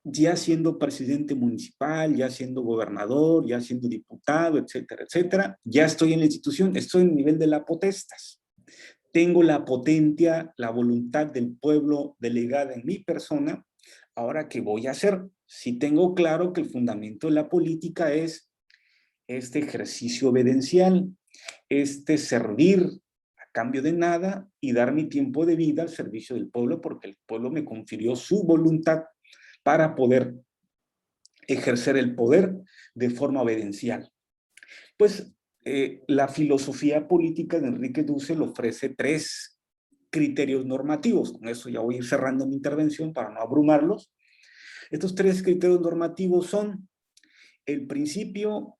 ya siendo presidente municipal, ya siendo gobernador, ya siendo diputado, etcétera, etcétera, ya estoy en la institución, estoy en el nivel de la potestas. Tengo la potencia, la voluntad del pueblo delegada en mi persona. Ahora, ¿qué voy a hacer? Si tengo claro que el fundamento de la política es este ejercicio obedencial, este servir a cambio de nada y dar mi tiempo de vida al servicio del pueblo, porque el pueblo me confirió su voluntad para poder ejercer el poder de forma obedencial. Pues la filosofía política de Enrique Dussel ofrece 3 criterios normativos. Con eso ya voy a ir cerrando mi intervención para no abrumarlos. Estos 3 criterios normativos son el principio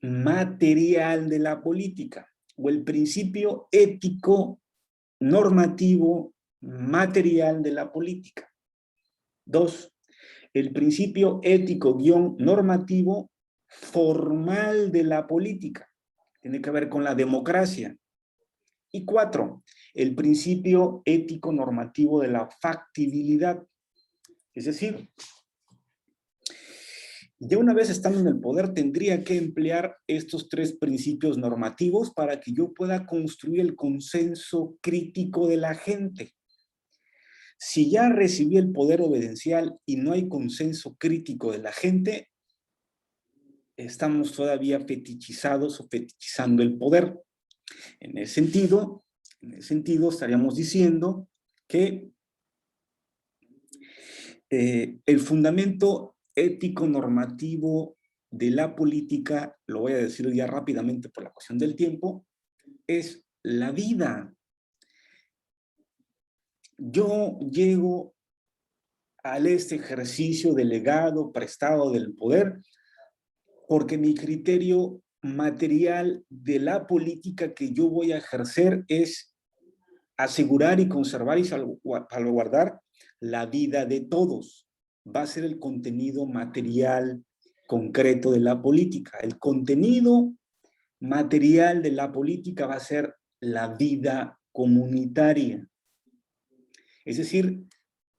material de la política o el principio ético normativo material de la política. 2, el principio ético-normativo formal de la política. Tiene que ver con la democracia. Y 4, el principio ético-normativo de la factibilidad. Es decir, ya una vez estando en el poder, tendría que emplear estos 3 principios normativos para que yo pueda construir el consenso crítico de la gente. Si ya recibí el poder obedencial y no hay consenso crítico de la gente, estamos todavía fetichizados o fetichizando el poder. En ese sentido, En ese sentido, estaríamos diciendo que el fundamento ético normativo de la política, lo voy a decir ya rápidamente por la cuestión del tiempo, es la vida. Yo llego al este ejercicio delegado, prestado del poder, porque mi criterio material de la política que yo voy a ejercer es asegurar y conservar y salvaguardar la vida de todos. Va a ser el contenido material concreto de la política. El contenido material de la política va a ser la vida comunitaria. Es decir,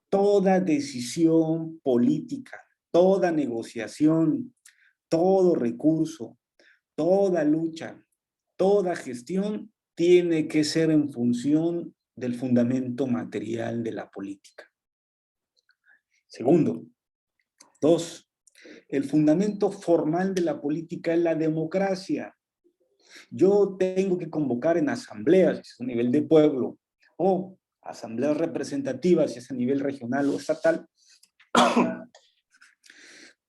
toda decisión política, toda negociación, todo recurso, toda lucha, toda gestión tiene que ser en función del fundamento material de la política. Segundo, dos, el fundamento formal de la política es la democracia. Yo tengo que convocar en asambleas, si es a nivel de pueblo, o asambleas representativas, si es a nivel regional o estatal,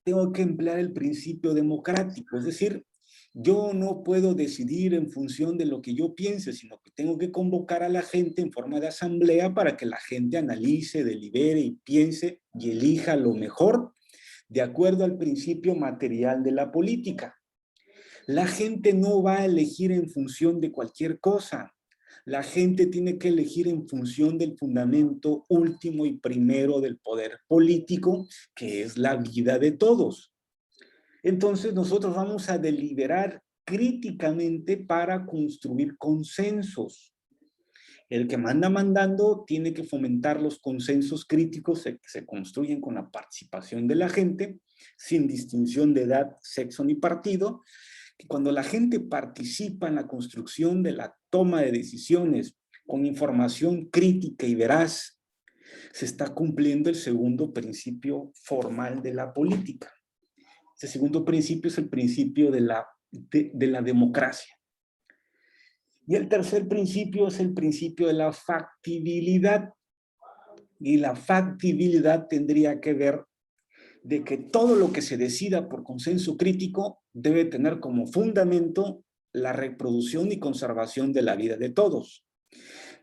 tengo que emplear el principio democrático, es decir, yo no puedo decidir en función de lo que yo piense, sino que tengo que convocar a la gente en forma de asamblea para que la gente analice, delibere y piense y elija lo mejor de acuerdo al principio material de la política. La gente no va a elegir en función de cualquier cosa. La gente tiene que elegir en función del fundamento último y primero del poder político, que es la vida de todos. Entonces nosotros vamos a deliberar críticamente para construir consensos. El que manda mandando tiene que fomentar los consensos críticos que se construyen con la participación de la gente, sin distinción de edad, sexo ni partido. Que cuando la gente participa en la construcción de la toma de decisiones con información crítica y veraz, se está cumpliendo el segundo principio formal de la política. Ese segundo principio es el principio de la democracia. Y el tercer principio es el principio de la factibilidad. Y la factibilidad tendría que ver de que todo lo que se decida por consenso crítico debe tener como fundamento la reproducción y conservación de la vida de todos.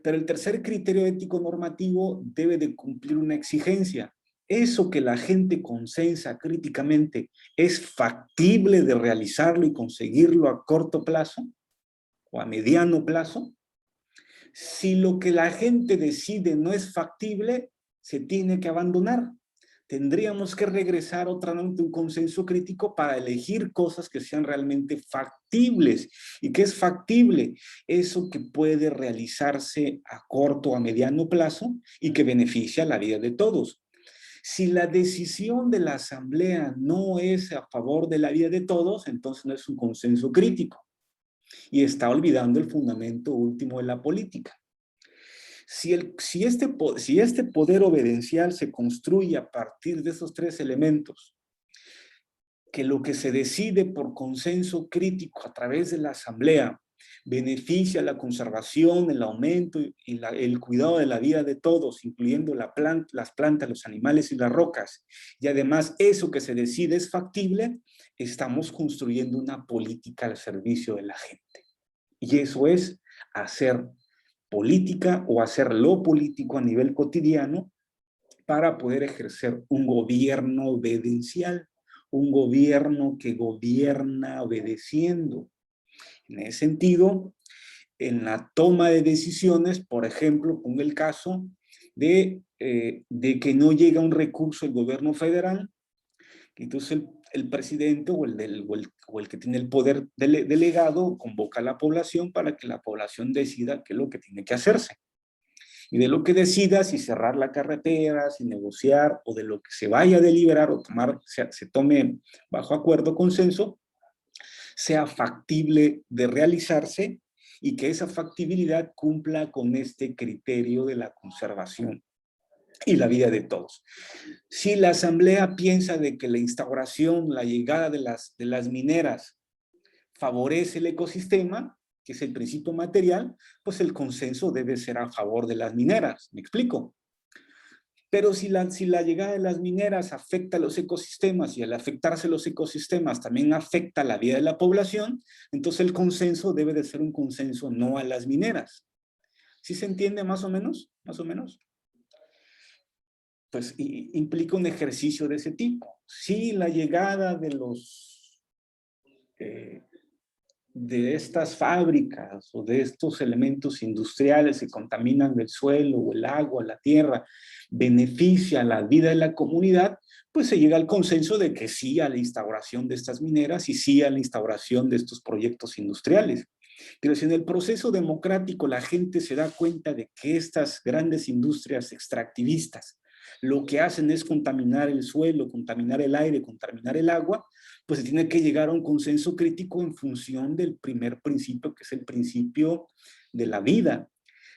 Pero el tercer criterio ético normativo debe de cumplir una exigencia. Eso que la gente consensa críticamente, ¿es factible de realizarlo y conseguirlo a corto plazo o a mediano plazo? Si lo que la gente decide no es factible, se tiene que abandonar. Tendríamos que regresar otra vez a un consenso crítico para elegir cosas que sean realmente factibles. ¿Y qué es factible? Eso que puede realizarse a corto o a mediano plazo y que beneficia la vida de todos. Si la decisión de la asamblea no es a favor de la vida de todos, entonces no es un consenso crítico y está olvidando el fundamento último de la política. Si este poder obedencial se construye a partir de esos tres elementos, que lo que se decide por consenso crítico a través de la asamblea beneficia la conservación, el aumento y el cuidado de la vida de todos, incluyendo las plantas, los animales y las rocas, y además eso que se decide es factible, estamos construyendo una política al servicio de la gente. Y eso es hacer política o hacer lo político a nivel cotidiano para poder ejercer un gobierno obedencial, un gobierno que gobierna obedeciendo. En ese sentido, en la toma de decisiones, por ejemplo, pongo el caso de que no llega un recurso del gobierno federal, entonces el presidente o el que tiene el poder delegado convoca a la población para que la población decida qué es lo que tiene que hacerse. Y de lo que decida, si cerrar la carretera, si negociar, o de lo que se vaya a deliberar o tomar, se tome bajo acuerdo, consenso, sea factible de realizarse y que esa factibilidad cumpla con este criterio de la conservación y la vida de todos. Si la asamblea piensa de que la instauración, la llegada de las mineras favorece el ecosistema, que es el principio material, pues el consenso debe ser a favor de las mineras. ¿Me explico? Pero si la llegada de las mineras afecta a los ecosistemas y al afectarse los ecosistemas también afecta la vida de la población, entonces el consenso debe de ser un consenso no a las mineras. ¿Sí se entiende más o menos? Más o menos. Pues implica un ejercicio de ese tipo. Si la llegada de estas fábricas o de estos elementos industriales que contaminan el suelo o el agua, la tierra, beneficia la vida de la comunidad, pues se llega al consenso de que sí a la instauración de estas mineras y sí a la instauración de estos proyectos industriales. Pero si en el proceso democrático la gente se da cuenta de que estas grandes industrias extractivistas lo que hacen es contaminar el suelo, contaminar el aire, contaminar el agua, pues se tiene que llegar a un consenso crítico en función del primer principio, que es el principio de la vida.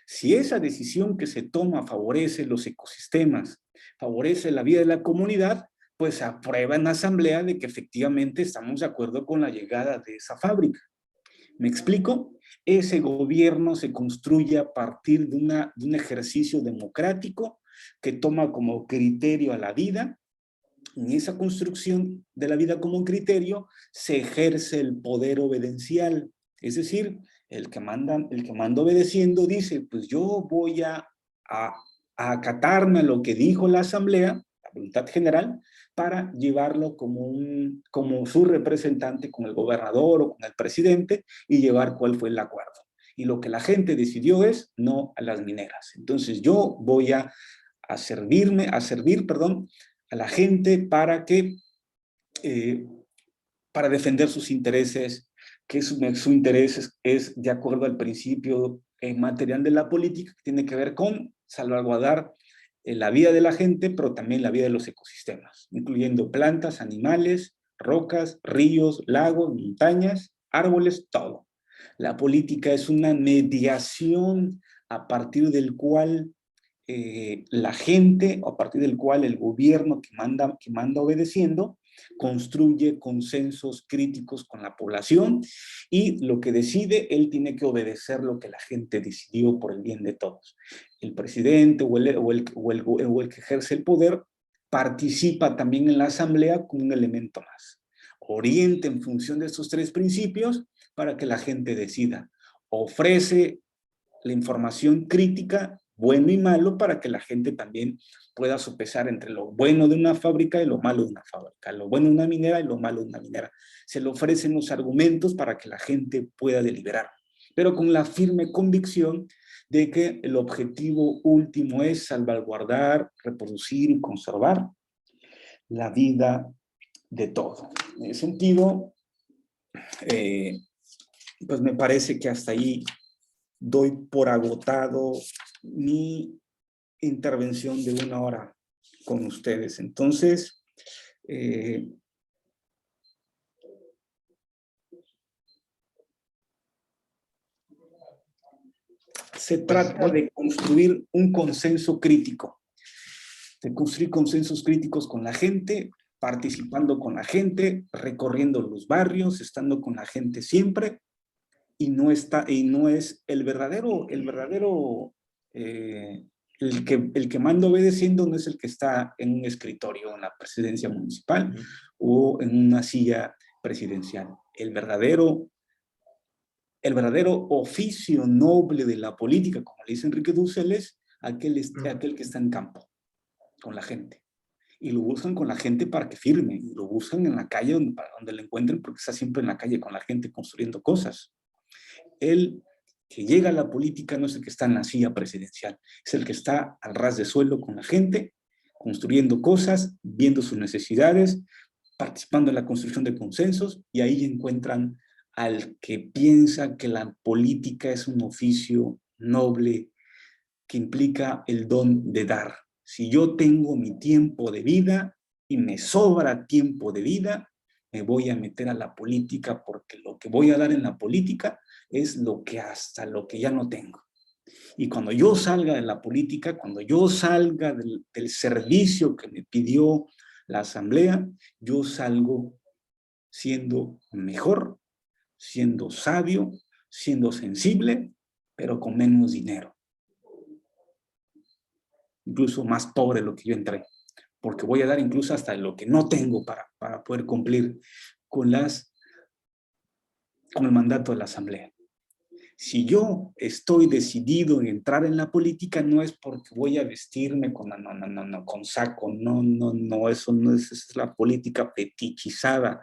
Si esa decisión que se toma favorece los ecosistemas, favorece la vida de la comunidad, pues se aprueba en la asamblea de que efectivamente estamos de acuerdo con la llegada de esa fábrica. ¿Me explico? Ese gobierno se construye a partir de un ejercicio democrático que toma como criterio a la vida. En esa construcción de la vida como un criterio se ejerce el poder obedencial. Es decir, el que manda obedeciendo dice, pues yo voy a acatarme a lo que dijo la asamblea, la voluntad general, para llevarlo como su representante con el gobernador o con el presidente y llevar cuál fue el acuerdo. Y lo que la gente decidió es no a las mineras. Entonces yo voy a servir a la gente para defender sus intereses, que su interés es de acuerdo al principio material de la política, que tiene que ver con salvaguardar la vida de la gente, pero también la vida de los ecosistemas, incluyendo plantas, animales, rocas, ríos, lagos, montañas, árboles, todo. La política es una mediación a partir del cual la gente, a partir del cual el gobierno que manda obedeciendo, construye consensos críticos con la población y lo que decide, él tiene que obedecer lo que la gente decidió por el bien de todos. El presidente o el que ejerce el poder participa también en la asamblea como un elemento más. Orienta en función de estos tres principios para que la gente decida. Ofrece la información crítica, bueno y malo, para que la gente también pueda sopesar entre lo bueno de una fábrica y lo malo de una fábrica, lo bueno de una minera y lo malo de una minera. Se le ofrecen los argumentos para que la gente pueda deliberar, pero con la firme convicción de que el objetivo último es salvaguardar, reproducir y conservar la vida de todo. En ese sentido, pues me parece que hasta ahí doy por agotado mi intervención de 1 hora con ustedes. Entonces, se trata de construir un consenso crítico, de construir consensos críticos con la gente, participando con la gente, recorriendo los barrios, estando con la gente siempre, y no es el verdadero, el que manda obedeciendo no es el que está en un escritorio en la presidencia municipal o en una silla presidencial. El verdadero oficio noble de la política, como le dice Enrique Dussel, es aquel que está en campo, con la gente. Y lo buscan con la gente para que firme, y lo buscan en la calle para donde lo encuentren, porque está siempre en la calle con la gente construyendo cosas. El que llega a la política no es el que está en la silla presidencial, es el que está al ras de suelo con la gente, construyendo cosas, viendo sus necesidades, participando en la construcción de consensos, y ahí encuentran al que piensa que la política es un oficio noble que implica el don de dar. Si yo tengo mi tiempo de vida y me sobra tiempo de vida, me voy a meter a la política porque lo que voy a dar en la política es lo que ya no tengo. Y cuando yo salga de la política, cuando yo salga del servicio que me pidió la asamblea, yo salgo siendo mejor, siendo sabio, siendo sensible, pero con menos dinero. Incluso más pobre de lo que yo entré, porque voy a dar incluso hasta lo que no tengo para poder cumplir con el mandato de la Asamblea. Si yo estoy decidido en entrar en la política, no es porque voy a vestirme con saco, no, eso no es, esa es la política fetichizada.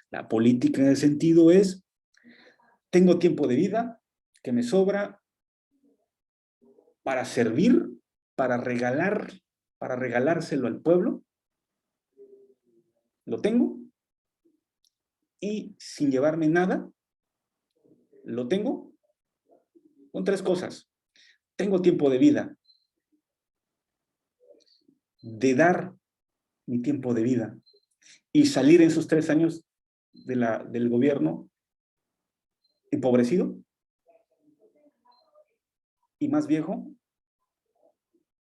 La política en ese sentido es, tengo tiempo de vida que me sobra para servir, para regalárselo al pueblo, lo tengo, y sin llevarme nada, lo tengo, con 3 cosas. Tengo tiempo de vida, de dar mi tiempo de vida, y salir en esos 3 años del gobierno empobrecido y más viejo.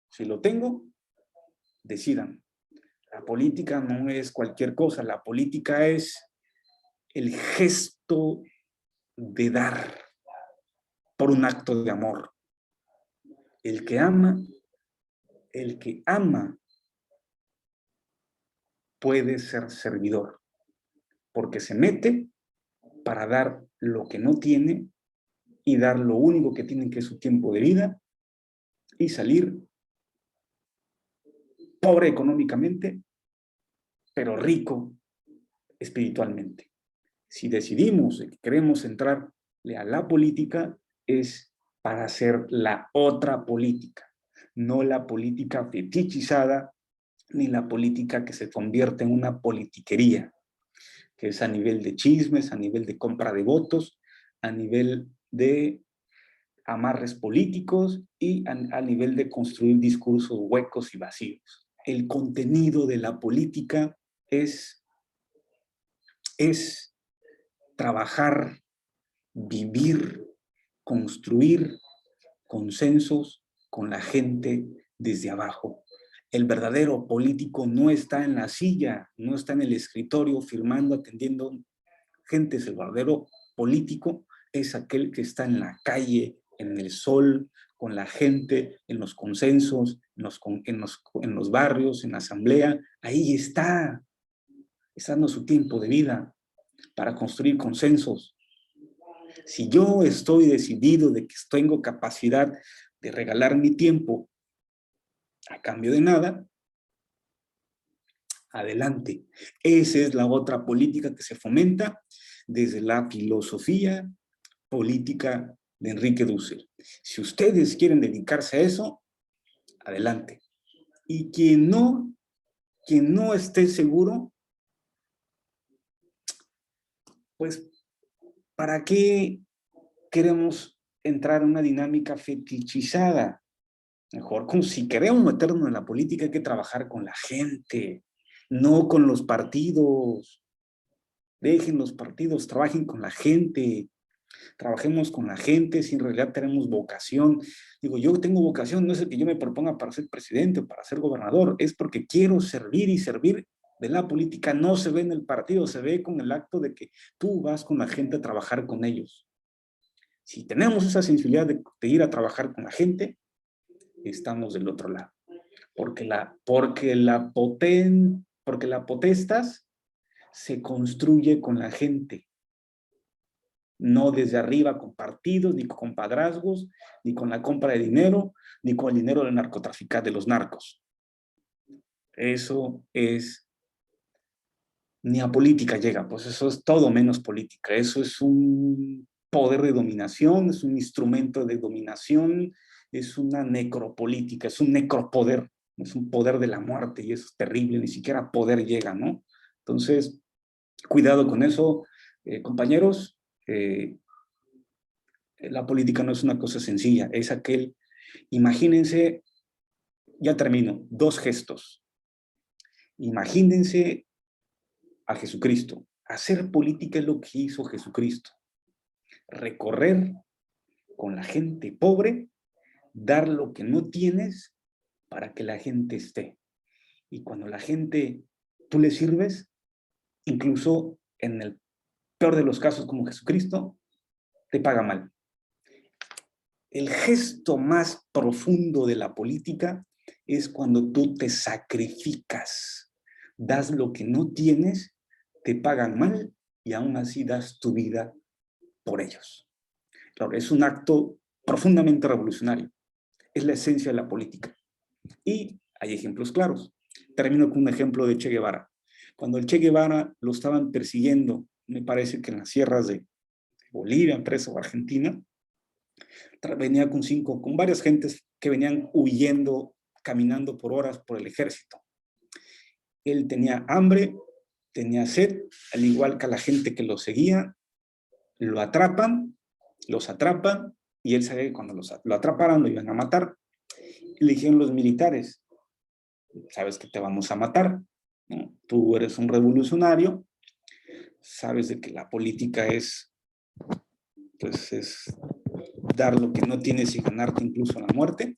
Si lo tengo, decidan. La política no es cualquier cosa, la política es el gesto de dar por un acto de amor. El que ama puede ser servidor, porque se mete para dar lo que no tiene y dar lo único que tiene, que es su tiempo de vida, y salir pobre económicamente, pero rico espiritualmente. Si decidimos que queremos entrarle a la política, es para hacer la otra política, no la política fetichizada, ni la política que se convierte en una politiquería, que es a nivel de chismes, a nivel de compra de votos, a nivel de amarres políticos y a nivel de construir discursos huecos y vacíos. El contenido de la política es trabajar, vivir, construir consensos con la gente desde abajo. El verdadero político no está en la silla, no está en el escritorio firmando, atendiendo gente. El verdadero político es aquel que está en la calle, en el sol, con la gente, en los consensos, en los barrios, en la asamblea. Ahí está dando su tiempo de vida para construir consensos. Si yo estoy decidido de que tengo capacidad de regalar mi tiempo a cambio de nada, adelante. Esa es la otra política que se fomenta desde la filosofía política de Enrique Dussel. Si ustedes quieren dedicarse a eso, adelante. Y quien no esté seguro, pues, ¿para qué queremos entrar en una dinámica fetichizada? Mejor, como si queremos meternos en la política, hay que trabajar con la gente, no con los partidos. Dejen los partidos, trabajen con la gente. Trabajemos con la gente si en realidad tenemos vocación. Digo, yo tengo vocación, no es el que yo me proponga para ser presidente o para ser gobernador, es porque quiero servir, y servir de la política no se ve en el partido, se ve con el acto de que tú vas con la gente a trabajar con ellos. Si tenemos esa sensibilidad de ir a trabajar con la gente, estamos del otro lado. Porque la potestas se construye con la gente, no desde arriba con partidos, ni con compadrazgos, ni con la compra de dinero, ni con el dinero del narcotraficante, de los narcos. Eso es, ni a política llega, pues eso es todo menos política. Eso es un poder de dominación, es un instrumento de dominación, es una necropolítica, es un necropoder, es un poder de la muerte, y eso es terrible, ni siquiera poder llega, ¿no? Entonces, cuidado con eso, compañeros. La política no es una cosa sencilla, es imagínense, ya termino, 2 gestos. Imagínense a Jesucristo. Hacer política es lo que hizo Jesucristo. Recorrer con la gente pobre, dar lo que no tienes para que la gente esté. Y cuando la gente, tú le sirves, incluso en el peor de los casos como Jesucristo, te paga mal. El gesto más profundo de la política es cuando tú te sacrificas, das lo que no tienes, te pagan mal y aún así das tu vida por ellos. Claro, es un acto profundamente revolucionario. Es la esencia de la política. Y hay ejemplos claros. Termino con un ejemplo de Che Guevara. Cuando el Che Guevara lo estaban persiguiendo, me parece que en las sierras de Bolivia, preso, o Argentina, venía con varias gentes que venían huyendo, caminando por horas por el ejército. Él tenía hambre, tenía sed, al igual que a la gente que lo seguía, los atrapan, y él sabía que cuando lo atraparan lo iban a matar. Le dijeron los militares, sabes que te vamos a matar, ¿no? Tú eres un revolucionario, sabes de que la política es dar lo que no tienes y ganarte incluso la muerte.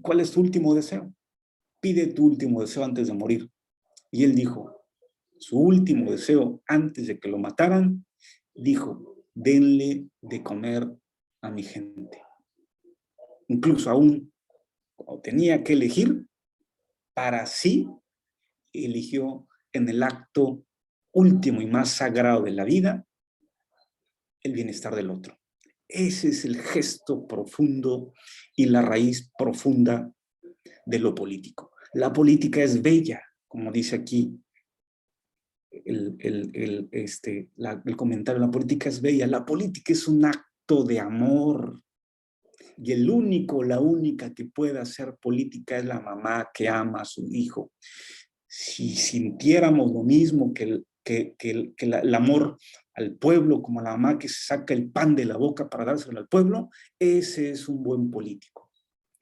¿Cuál es tu último deseo? Pide tu último deseo antes de morir. Y él dijo, su último deseo antes de que lo mataran, dijo, denle de comer a mi gente. Incluso aún cuando tenía que elegir, para sí, eligió en el acto último y más sagrado de la vida, el bienestar del otro. Ese es el gesto profundo y la raíz profunda de lo político. La política es bella, como dice aquí el comentario, la política es bella, la política es un acto de amor, y la única que puede hacer política es la mamá que ama a su hijo. Si sintiéramos lo mismo que el amor al pueblo, como la mamá que se saca el pan de la boca para dárselo al pueblo, ese es un buen político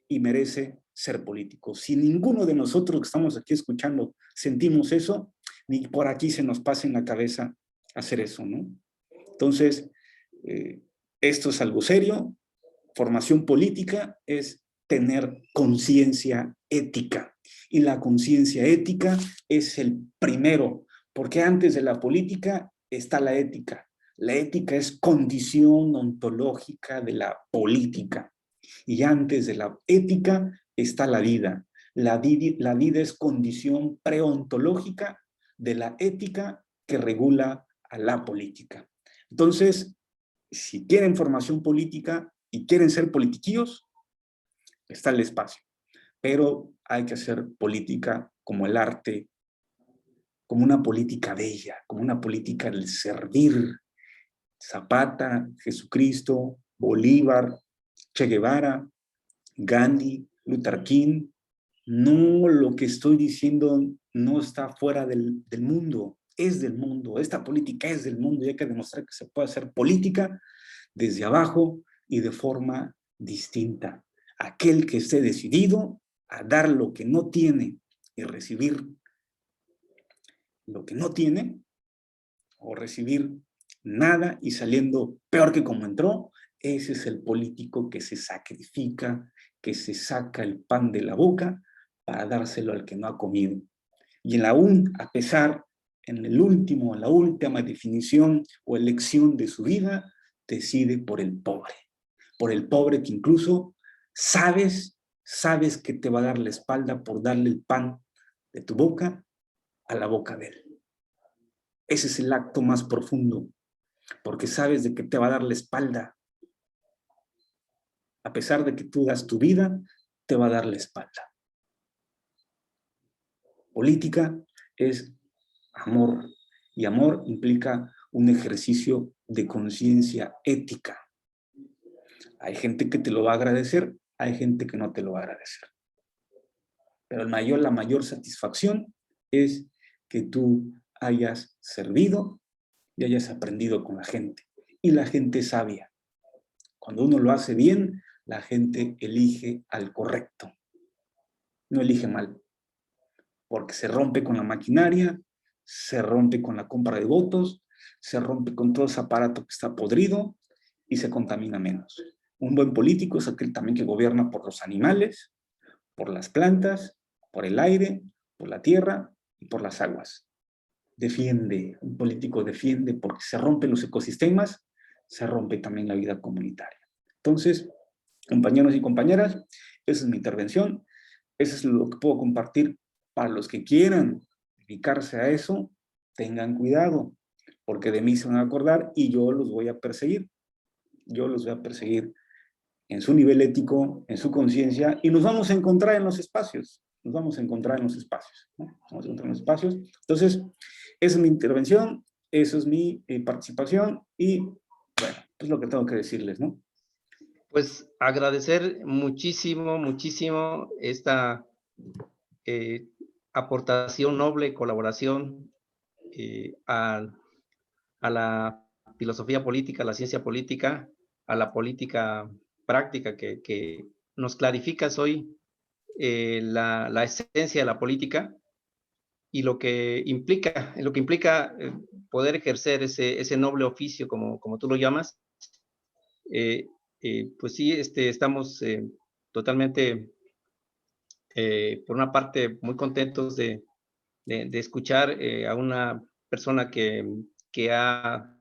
y merece ser político. Si ninguno de nosotros que estamos aquí escuchando sentimos eso, ni por aquí se nos pasa en la cabeza hacer eso, ¿no? Entonces, esto es algo serio. Formación política es tener conciencia ética. Y la conciencia ética es el primero, porque antes de la política está la ética. La ética es condición ontológica de la política. Y antes de la ética está la vida. La vida es condición preontológica de la ética que regula a la política. Entonces, si quieren formación política y quieren ser politiquillos, está el espacio. Pero hay que hacer política como el arte, como una política bella, como una política del servir. Zapata, Jesucristo, Bolívar, Che Guevara, Gandhi, Luther King. No, lo que estoy diciendo no está fuera del mundo, es del mundo. Esta política es del mundo y hay que demostrar que se puede hacer política desde abajo y de forma distinta. Aquel que esté decidido a dar lo que no tiene y recibir lo que no tiene, o recibir nada y saliendo peor que como entró, ese es el político que se sacrifica, que se saca el pan de la boca para dárselo al que no ha comido. Y aún, a pesar, en la última definición o elección de su vida, decide por el pobre que incluso sabes que te va a dar la espalda por darle el pan de tu boca a la boca de él. Ese es el acto más profundo, porque sabes de que te va a dar la espalda. A pesar de que tú das tu vida, te va a dar la espalda. Política es amor, y amor implica un ejercicio de conciencia ética. Hay gente que te lo va a agradecer, hay gente que no te lo va a agradecer. Pero la mayor satisfacción es que tú hayas servido y hayas aprendido con la gente. Y la gente es sabia. Cuando uno lo hace bien, la gente elige al correcto. No elige mal. Porque se rompe con la maquinaria, se rompe con la compra de votos, se rompe con todo ese aparato que está podrido y se contamina menos. Un buen político es aquel también que gobierna por los animales, por las plantas, por el aire, por la tierra y por las aguas. Un político defiende porque se rompen los ecosistemas, se rompe también la vida comunitaria. Entonces, compañeros y compañeras, esa es mi intervención. Eso es lo que puedo compartir. Para los que quieran dedicarse a eso, tengan cuidado, porque de mí se van a acordar y yo los voy a perseguir. Yo los voy a perseguir en su nivel ético, en su conciencia, y nos vamos a encontrar en los espacios. Nos vamos a encontrar en los espacios, ¿no? Nos vamos a encontrar en los espacios. Entonces, esa es mi intervención, eso es mi participación, y bueno, es lo que tengo que decirles, ¿no? Pues agradecer muchísimo, muchísimo esta aportación noble, colaboración a la filosofía política, a la ciencia política, a la política práctica que nos clarificas hoy la esencia de la política y lo que implica poder ejercer ese noble oficio, como tú lo llamas. Pues sí, estamos totalmente, por una parte, muy contentos de escuchar a una persona que ha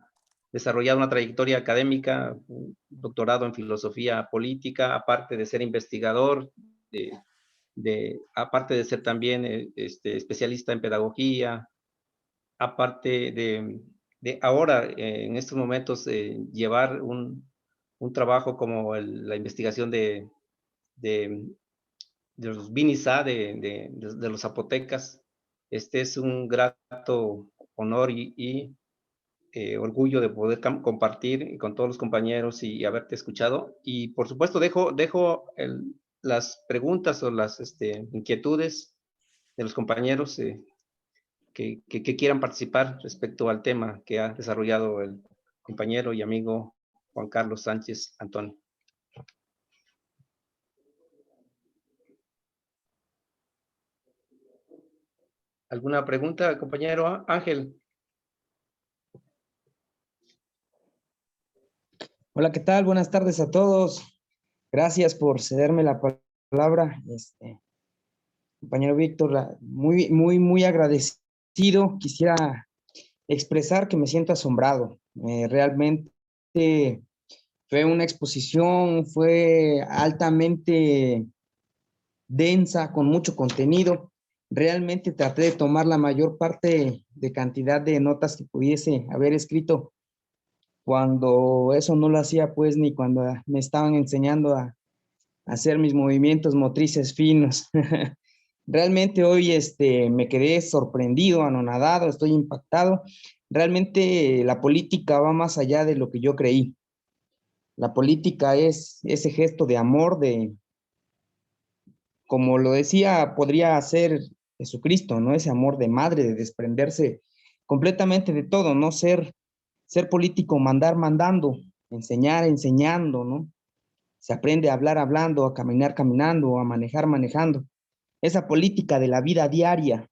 desarrollado una trayectoria académica, un doctorado en filosofía política, aparte de ser investigador, aparte de ser también especialista en pedagogía, aparte de ahora, en estos momentos, llevar un trabajo como la investigación de los Binizá, de los zapotecas. Este es un grato honor y orgullo de poder compartir con todos los compañeros y haberte escuchado. Y por supuesto, dejo las preguntas o las inquietudes de los compañeros que quieran participar respecto al tema que ha desarrollado el compañero y amigo Juan Carlos Sánchez Antón. ¿Alguna pregunta, compañero Ángel? Hola, ¿qué tal? Buenas tardes a todos. Gracias por cederme la palabra, compañero Víctor. Muy agradecido. Quisiera expresar que me siento asombrado. Realmente fue una exposición, fue altamente densa, con mucho contenido. Realmente traté de tomar la mayor parte de cantidad de notas que pudiese haber escrito, cuando eso no lo hacía pues ni cuando me estaban enseñando a hacer mis movimientos motrices finos. Realmente hoy me quedé sorprendido, anonadado, estoy impactado. Realmente la política va más allá de lo que yo creí. La política es ese gesto de amor, como lo decía, podría ser Jesucristo, ¿no? Ese amor de madre, de desprenderse completamente de todo, no ser político, mandar mandando, enseñar enseñando, ¿no? Se aprende a hablar hablando, a caminar caminando, a manejar manejando. Esa política de la vida diaria,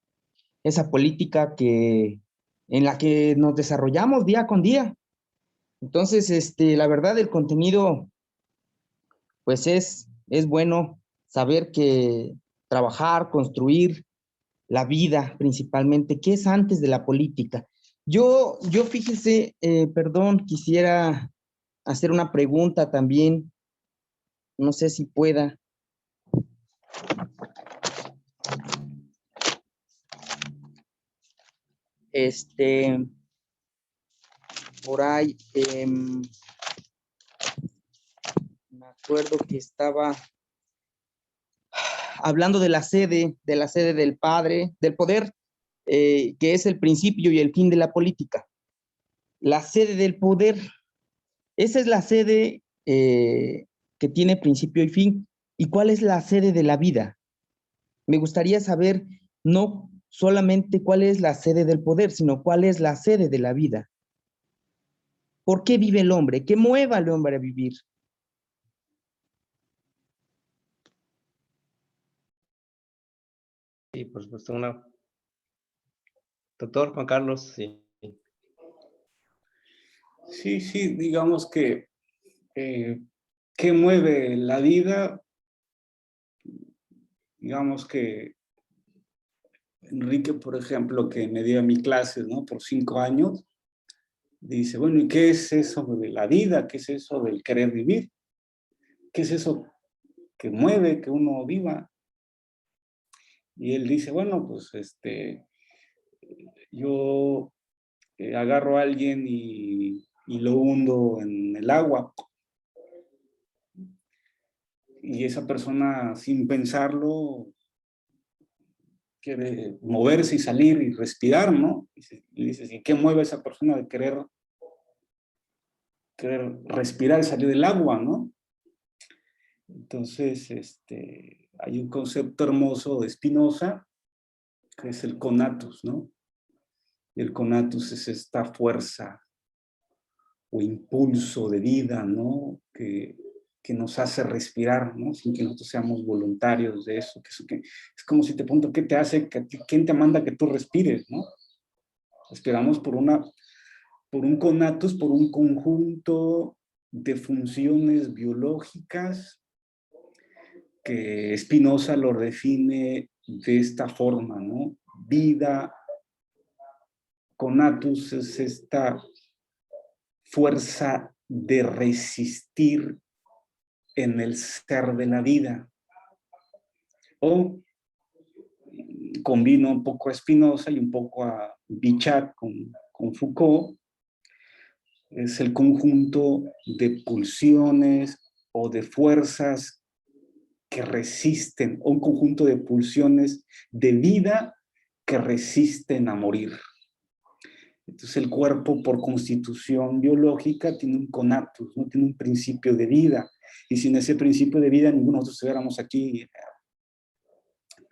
esa política en la que nos desarrollamos día con día. Entonces, la verdad, el contenido, pues es bueno saber que trabajar, construir la vida principalmente, ¿qué es antes de la política? Yo fíjese, perdón, quisiera hacer una pregunta también, no sé si pueda. Por ahí, me acuerdo que estaba hablando de la sede del Padre, del poder, que es el principio y el fin de la política. La sede del poder, esa es la sede que tiene principio y fin. ¿Y cuál es la sede de la vida? Me gustaría saber no solamente cuál es la sede del poder, sino cuál es la sede de la vida. ¿Por qué vive el hombre? ¿Qué mueve al hombre a vivir? Sí, por supuesto, doctor Juan Carlos, sí. Sí, digamos que ¿qué mueve la vida? Digamos que Enrique, por ejemplo, que me dio mi clase, ¿no? Por 5 años, dice, bueno, ¿y qué es eso de la vida? ¿Qué es eso del querer vivir? ¿qué es eso que mueve que uno viva? Y él dice, bueno, pues yo agarro a alguien y lo hundo en el agua. Y esa persona, sin pensarlo, quiere moverse y salir y respirar, ¿no? Y dices, ¿y qué mueve a esa persona de querer respirar y salir del agua, ¿no? Entonces, hay un concepto hermoso de Spinoza, que es el conatus, ¿no? Y el conatus es esta fuerza o impulso de vida, ¿no? Que nos hace respirar, ¿no? Sin que nosotros seamos voluntarios de eso. Que es como si te pregunto, ¿qué te hace? ¿Quién te manda que tú respires, no? Respiramos por un conatus, por un conjunto de funciones biológicas que Spinoza lo define de esta forma, ¿no? Vida, conatus es esta fuerza de resistir en el ser de la vida. O combino un poco a Spinoza y un poco a Bichat con Foucault, es el conjunto de pulsiones o de fuerzas que resisten, o un conjunto de pulsiones de vida que resisten a morir. Entonces el cuerpo por constitución biológica tiene un conatus, ¿no? Tiene un principio de vida. Y sin ese principio de vida ninguno de nosotros estuviéramos aquí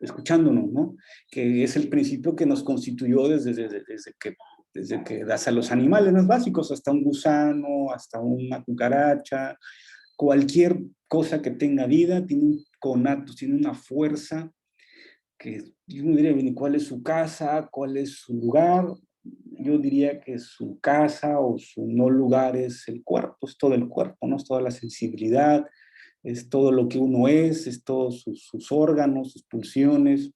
escuchándonos, ¿no? Que es el principio que nos constituyó desde que hasta los animales más básicos, hasta un gusano, hasta una cucaracha, cualquier cosa que tenga vida tiene un conatus, tiene una fuerza que yo no diría, ¿cuál es su casa? ¿Cuál es su lugar? Yo diría que su casa o su no lugar es el cuerpo, es todo el cuerpo, ¿no? Es toda la sensibilidad, es todo lo que uno es todos sus órganos, sus pulsiones,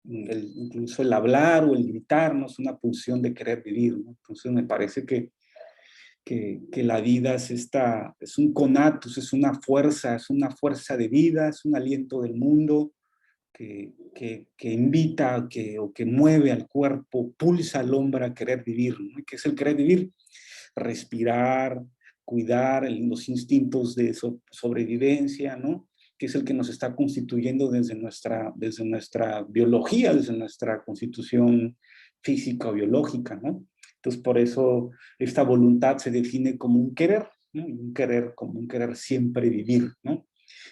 incluso el hablar o el gritar, ¿no? Es una pulsión de querer vivir, ¿no? Entonces me parece que la vida es un conatus, es una fuerza de vida, es un aliento del mundo que invita o que mueve al cuerpo, pulsa al hombre a querer vivir, ¿no? ¿Qué es el querer vivir? Respirar, cuidar los instintos de sobrevivencia, ¿no? Que es el que nos está constituyendo desde nuestra biología, desde nuestra constitución física o biológica, ¿no? Entonces, por eso esta voluntad se define como un querer, ¿no? Un querer, como un querer siempre vivir, ¿no?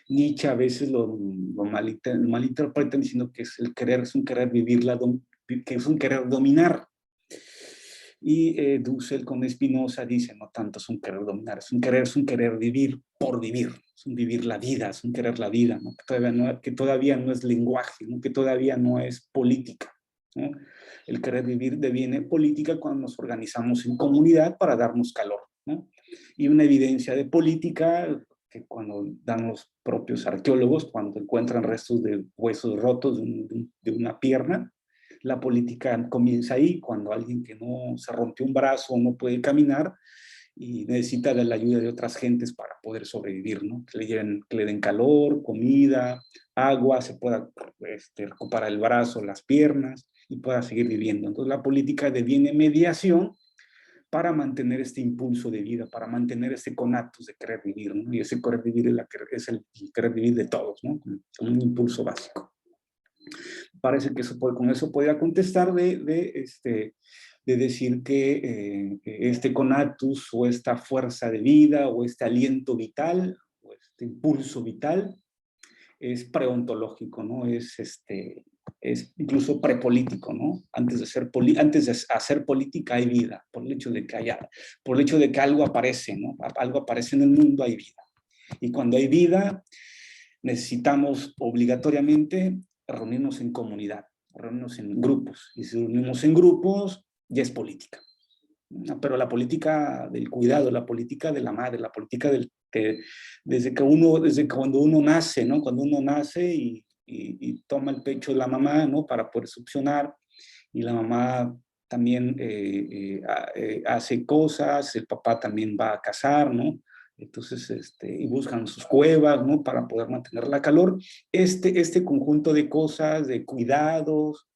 Nietzsche a veces lo malinterpreta diciendo que el querer es un querer vivir, que es un querer dominar. Y Dussel con Spinoza dice, no tanto es un querer dominar, es un querer vivir por vivir, es un vivir la vida, es un querer la vida, ¿no? Que todavía no es lenguaje, ¿no? Que todavía no es política, ¿no? El querer vivir deviene política cuando nos organizamos en comunidad para darnos calor, ¿no? Y una evidencia de política que cuando dan los propios arqueólogos, cuando encuentran restos de huesos rotos de una pierna, la política comienza ahí, cuando alguien que no se rompió un brazo o no puede caminar y necesita de la ayuda de otras gentes para poder sobrevivir, ¿no? Que le den calor, comida, agua, se pueda recuperar el brazo, las piernas y pueda seguir viviendo. Entonces la política deviene mediación para mantener este impulso de vida, para mantener ese conatus de querer vivir, ¿no? Y ese querer vivir es el querer vivir de todos, ¿no? Como un impulso básico. Parece que con eso podría contestar de decir que este conatus o esta fuerza de vida o este aliento vital o este impulso vital es preontológico, ¿no? Es incluso prepolítico, ¿no? Antes de hacer política hay vida, por el hecho de que algo aparece, ¿no? Algo aparece en el mundo, hay vida. Y cuando hay vida, necesitamos obligatoriamente reunirnos en comunidad, reunirnos en grupos. Y si reunimos en grupos, ya es política. Pero la política del cuidado, la política de la madre, la política desde cuando uno nace, ¿no? Cuando uno nace y toma el pecho de la mamá, ¿no? Para poder succionar, y la mamá también hace cosas, el papá también va a cazar, ¿no? Entonces, y buscan sus cuevas, ¿no? Para poder mantener la calor. Este conjunto de cosas, de cuidados,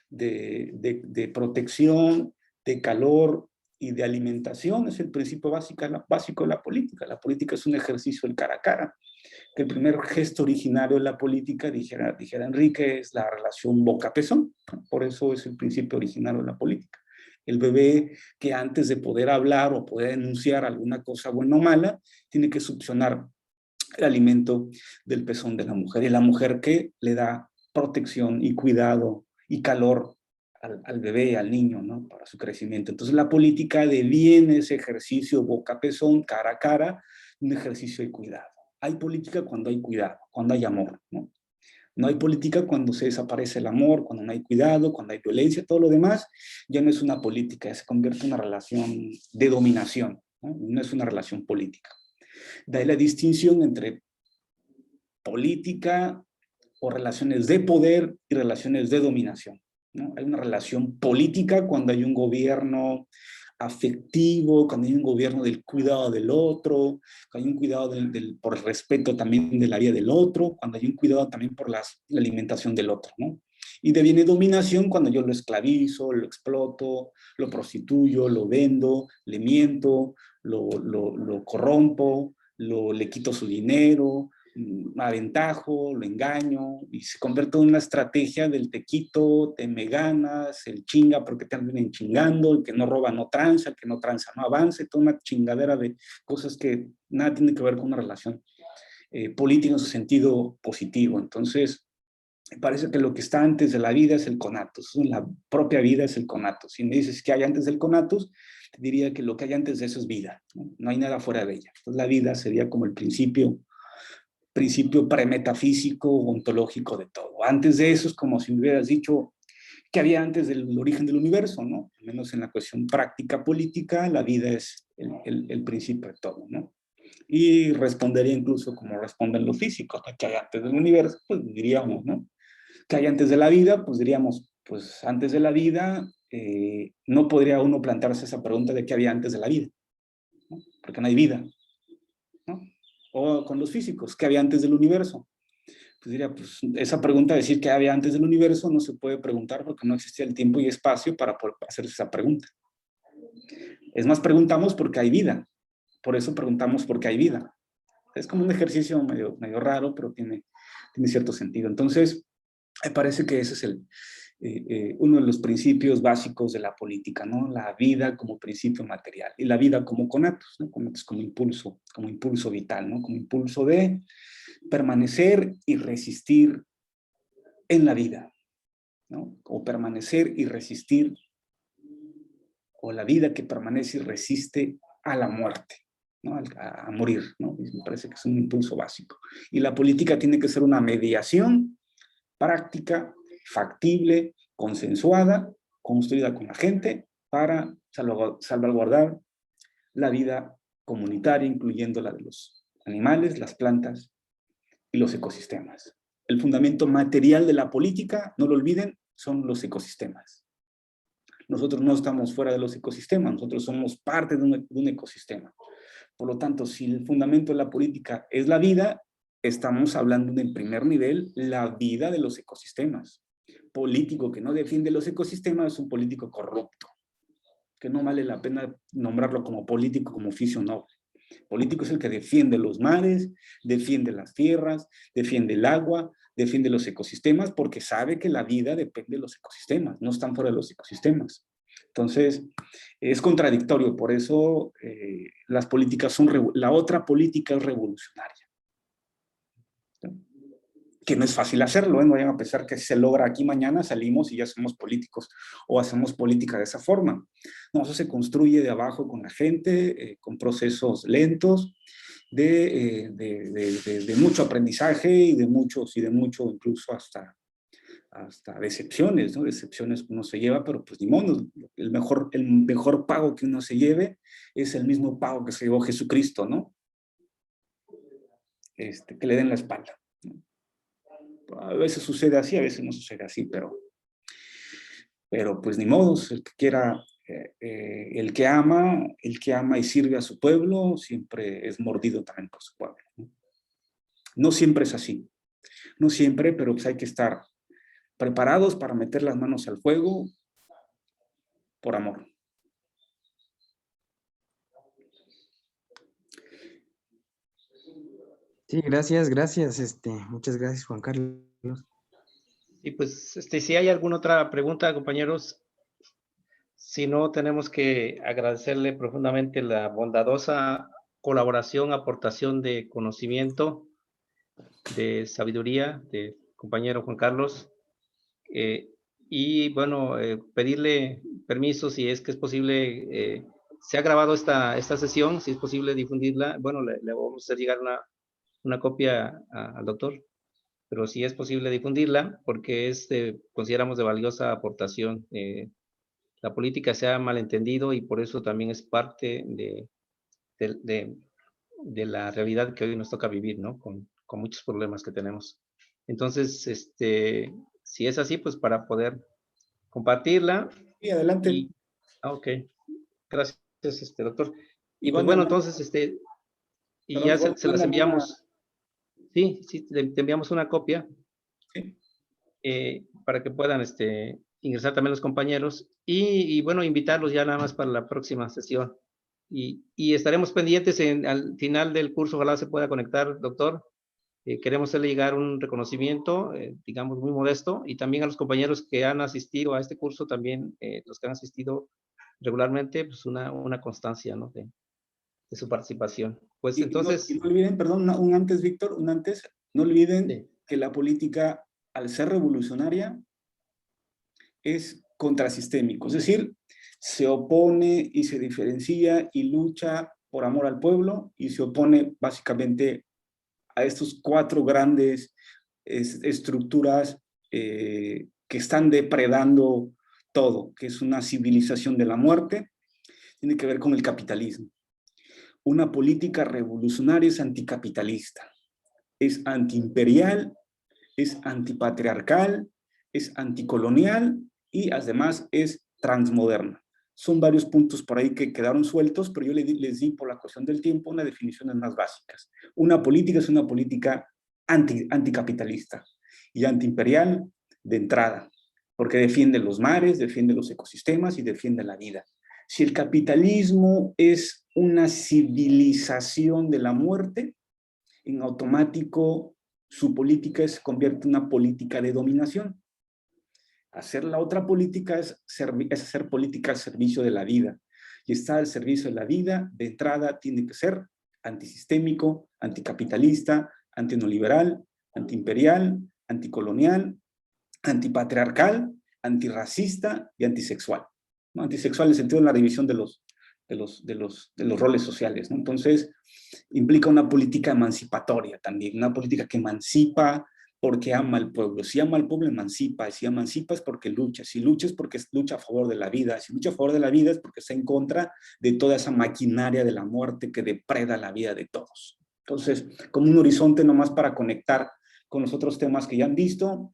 de protección, de calor y de alimentación es el principio básico de la política. La política es un ejercicio del cara a cara. Que el primer gesto originario de la política, dijera Enrique, es la relación boca-pezón. Por eso es el principio originario de la política. El bebé que antes de poder hablar o poder enunciar alguna cosa buena o mala, tiene que succionar el alimento del pezón de la mujer. Y la mujer que le da protección y cuidado y calor al bebé, al niño, ¿no? Para su crecimiento. Entonces la política deviene ese ejercicio boca-pezón, cara a cara, un ejercicio de cuidado. Hay política cuando hay cuidado, cuando hay amor, ¿no? No hay política cuando se desaparece el amor, cuando no hay cuidado, cuando hay violencia, todo lo demás ya no es una política, se convierte en una relación de dominación, ¿no? No es una relación política. De ahí la distinción entre política o relaciones de poder y relaciones de dominación, ¿no? Hay una relación política cuando hay un gobierno afectivo, cuando hay un gobierno del cuidado del otro, cuando hay un cuidado por el respeto también de la vida del otro, cuando hay un cuidado también por la alimentación del otro, ¿no? Y deviene dominación cuando yo lo esclavizo, lo exploto, lo prostituyo, lo vendo, le miento, lo corrompo, le quito su dinero, aventajo, lo engaño, y se convierte en una estrategia del te quito, te me ganas, el chinga porque te vienen chingando, el que no roba no tranza, el que no tranza no avanza, toda una chingadera de cosas que nada tiene que ver con una relación política en su sentido positivo. Entonces, me parece que lo que está antes de la vida es el conatus, la propia vida es el conatus. Si me dices qué hay antes del conatus, te diría que lo que hay antes de eso es vida, ¿no? No hay nada fuera de ella. Entonces, la vida sería como el principio premetafísico, ontológico de todo. Antes de eso es como si me hubieras dicho que había antes del origen del universo, ¿no? Al menos en la cuestión práctica política, la vida es el principio de todo, ¿no? Y respondería incluso como responden los físicos, ¿no? Que hay antes del universo, pues diríamos, ¿no? Que hay antes de la vida, pues diríamos, pues antes de la vida, no podría uno plantearse esa pregunta de qué había antes de la vida, ¿no? Porque no hay vida, ¿no? O con los físicos, ¿qué había antes del universo? Pues diría, pues esa pregunta, decir qué había antes del universo, no se puede preguntar porque no existía el tiempo y espacio para poder hacerse esa pregunta. Es más, preguntamos porque hay vida. Por eso preguntamos por qué hay vida. Es como un ejercicio medio raro, pero tiene cierto sentido. Entonces, me parece que ese es uno de los principios básicos de la política, ¿no? La vida como principio material y la vida como conatus, ¿no? Conatus como impulso vital, ¿no? Como impulso de permanecer y resistir en la vida, ¿no? O permanecer y resistir, o la vida que permanece y resiste a la muerte, ¿no? A morir, ¿no? Me parece que es un impulso básico. Y la política tiene que ser una mediación práctica, factible, consensuada, construida con la gente para salvaguardar la vida comunitaria, incluyendo la de los animales, las plantas y los ecosistemas. El fundamento material de la política, no lo olviden, son los ecosistemas. Nosotros no estamos fuera de los ecosistemas, nosotros somos parte de un ecosistema. Por lo tanto, si el fundamento de la política es la vida, estamos hablando de, en primer nivel, la vida de los ecosistemas. Político que no defiende los ecosistemas es un político corrupto, que no vale la pena nombrarlo como político, como oficio noble. Político es el que defiende los mares, defiende las tierras, defiende el agua, defiende los ecosistemas, porque sabe que la vida depende de los ecosistemas, no están fuera de los ecosistemas. Entonces, es contradictorio, por eso las políticas la otra política es revolucionaria. Que no es fácil hacerlo, ¿eh? No vayan a pensar que se logra aquí mañana, salimos y ya somos políticos o hacemos política de esa forma. No, eso se construye de abajo con la gente, con procesos lentos, de mucho aprendizaje y de mucho incluso hasta decepciones, ¿no? Decepciones que uno se lleva, pero pues ni modo, el mejor pago que uno se lleve es el mismo pago que se llevó Jesucristo, ¿no? Que le den la espalda, ¿no? A veces sucede así, a veces no sucede así, pero pues ni modo, el que quiera el que ama y sirve a su pueblo, siempre es mordido también por su pueblo, ¿no? No siempre es así, no siempre, pero pues hay que estar preparados para meter las manos al fuego por amor. Sí, gracias, gracias, muchas gracias, Juan Carlos. Y pues, si hay alguna otra pregunta, compañeros, si no, tenemos que agradecerle profundamente la bondadosa colaboración, aportación de conocimiento, de sabiduría de compañero Juan Carlos. Y bueno, pedirle permiso si es que es posible, se ha grabado esta sesión, si es posible difundirla, bueno, le vamos a hacer llegar una copia al doctor, pero si es posible difundirla, porque consideramos de valiosa aportación. La política se ha malentendido y por eso también es parte de, de, de la realidad que hoy nos toca vivir, ¿no? Con muchos problemas que tenemos. Entonces, si es así, pues para poder compartirla. Y adelante. Ok, gracias, doctor. Y pues Iván, bueno, entonces, y perdón, ya igual se las alguna... enviamos. Sí, te enviamos una copia. Sí. Para que puedan ingresar también los compañeros y bueno, invitarlos ya nada más para la próxima sesión. Y estaremos pendientes al final del curso, ojalá se pueda conectar, doctor. Queremos hacerle llegar un reconocimiento, digamos, muy modesto, y también a los compañeros que han asistido a este curso, también los que han asistido regularmente, pues una constancia, ¿no? de su participación. Pues Y no entonces, olviden, perdón, un antes, Víctor, un antes, no olviden sí, que la política, al ser revolucionaria, es contrasistémico, es decir, se opone y se diferencia y lucha por amor al pueblo y se opone básicamente a estos cuatro grandes estructuras que están depredando todo, que es una civilización de la muerte, tiene que ver con el capitalismo. Una política revolucionaria es anticapitalista, es antiimperial, es antipatriarcal, es anticolonial y además es transmoderna. Son varios puntos por ahí que quedaron sueltos, pero yo les di por la cuestión del tiempo unas definiciones más básicas. Una política es una política anticapitalista y antiimperial de entrada, porque defiende los mares, defiende los ecosistemas y defiende la vida. Si el capitalismo es una civilización de la muerte, en automático su política se convierte en una política de dominación. Hacer la otra política es hacer política al servicio de la vida. Y estar al servicio de la vida, de entrada, tiene que ser antisistémico, anticapitalista, antineoliberal, antiimperial, anticolonial, antipatriarcal, antirracista y antisexual, ¿no? Antisexual en el sentido de la división de los roles sociales, ¿no? Entonces, implica una política emancipatoria también, una política que emancipa porque ama al pueblo. Si ama al pueblo, emancipa. Si emancipa es porque lucha. Si lucha es porque lucha a favor de la vida. Si lucha a favor de la vida es porque está en contra de toda esa maquinaria de la muerte que depreda la vida de todos. Entonces, como un horizonte nomás para conectar con los otros temas que ya han visto,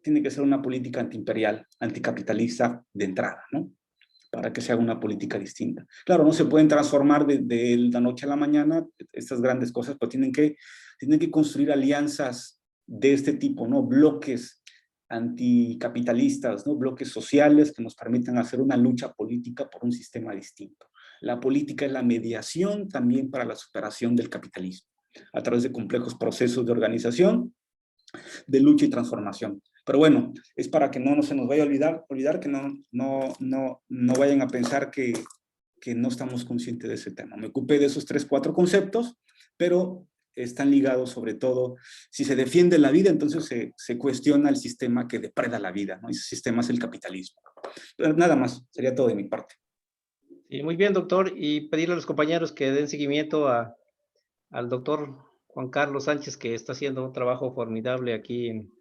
tiene que ser una política antiimperial, anticapitalista de entrada, ¿no? Para que se haga una política distinta. Claro, no se pueden transformar de la noche a la mañana estas grandes cosas, pero tienen que construir alianzas de este tipo, ¿no? Bloques anticapitalistas, ¿no? Bloques sociales que nos permitan hacer una lucha política por un sistema distinto. La política es la mediación también para la superación del capitalismo, a través de complejos procesos de organización, de lucha y transformación. Pero bueno, es para que no se nos vaya a olvidar que no vayan a pensar que no estamos conscientes de ese tema. Me ocupé de esos 3, 4 conceptos, pero están ligados sobre todo, si se defiende la vida, entonces se cuestiona el sistema que depreda la vida, ¿no? Ese sistema es el capitalismo. Pero nada más, sería todo de mi parte. Sí, muy bien, doctor, y pedirle a los compañeros que den seguimiento al doctor Juan Carlos Sánchez, que está haciendo un trabajo formidable aquí en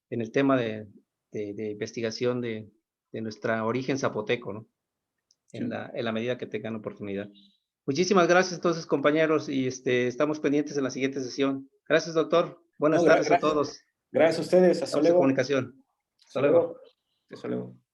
el tema de investigación de nuestra origen zapoteco, ¿no? En la medida que tengan oportunidad. Muchísimas gracias entonces, compañeros, y estamos pendientes en la siguiente sesión. Gracias, doctor. Buenas tardes a todos. Gracias a ustedes. Hasta Estamos en luego. comunicación. Hasta Hasta luego. luego. Hasta luego.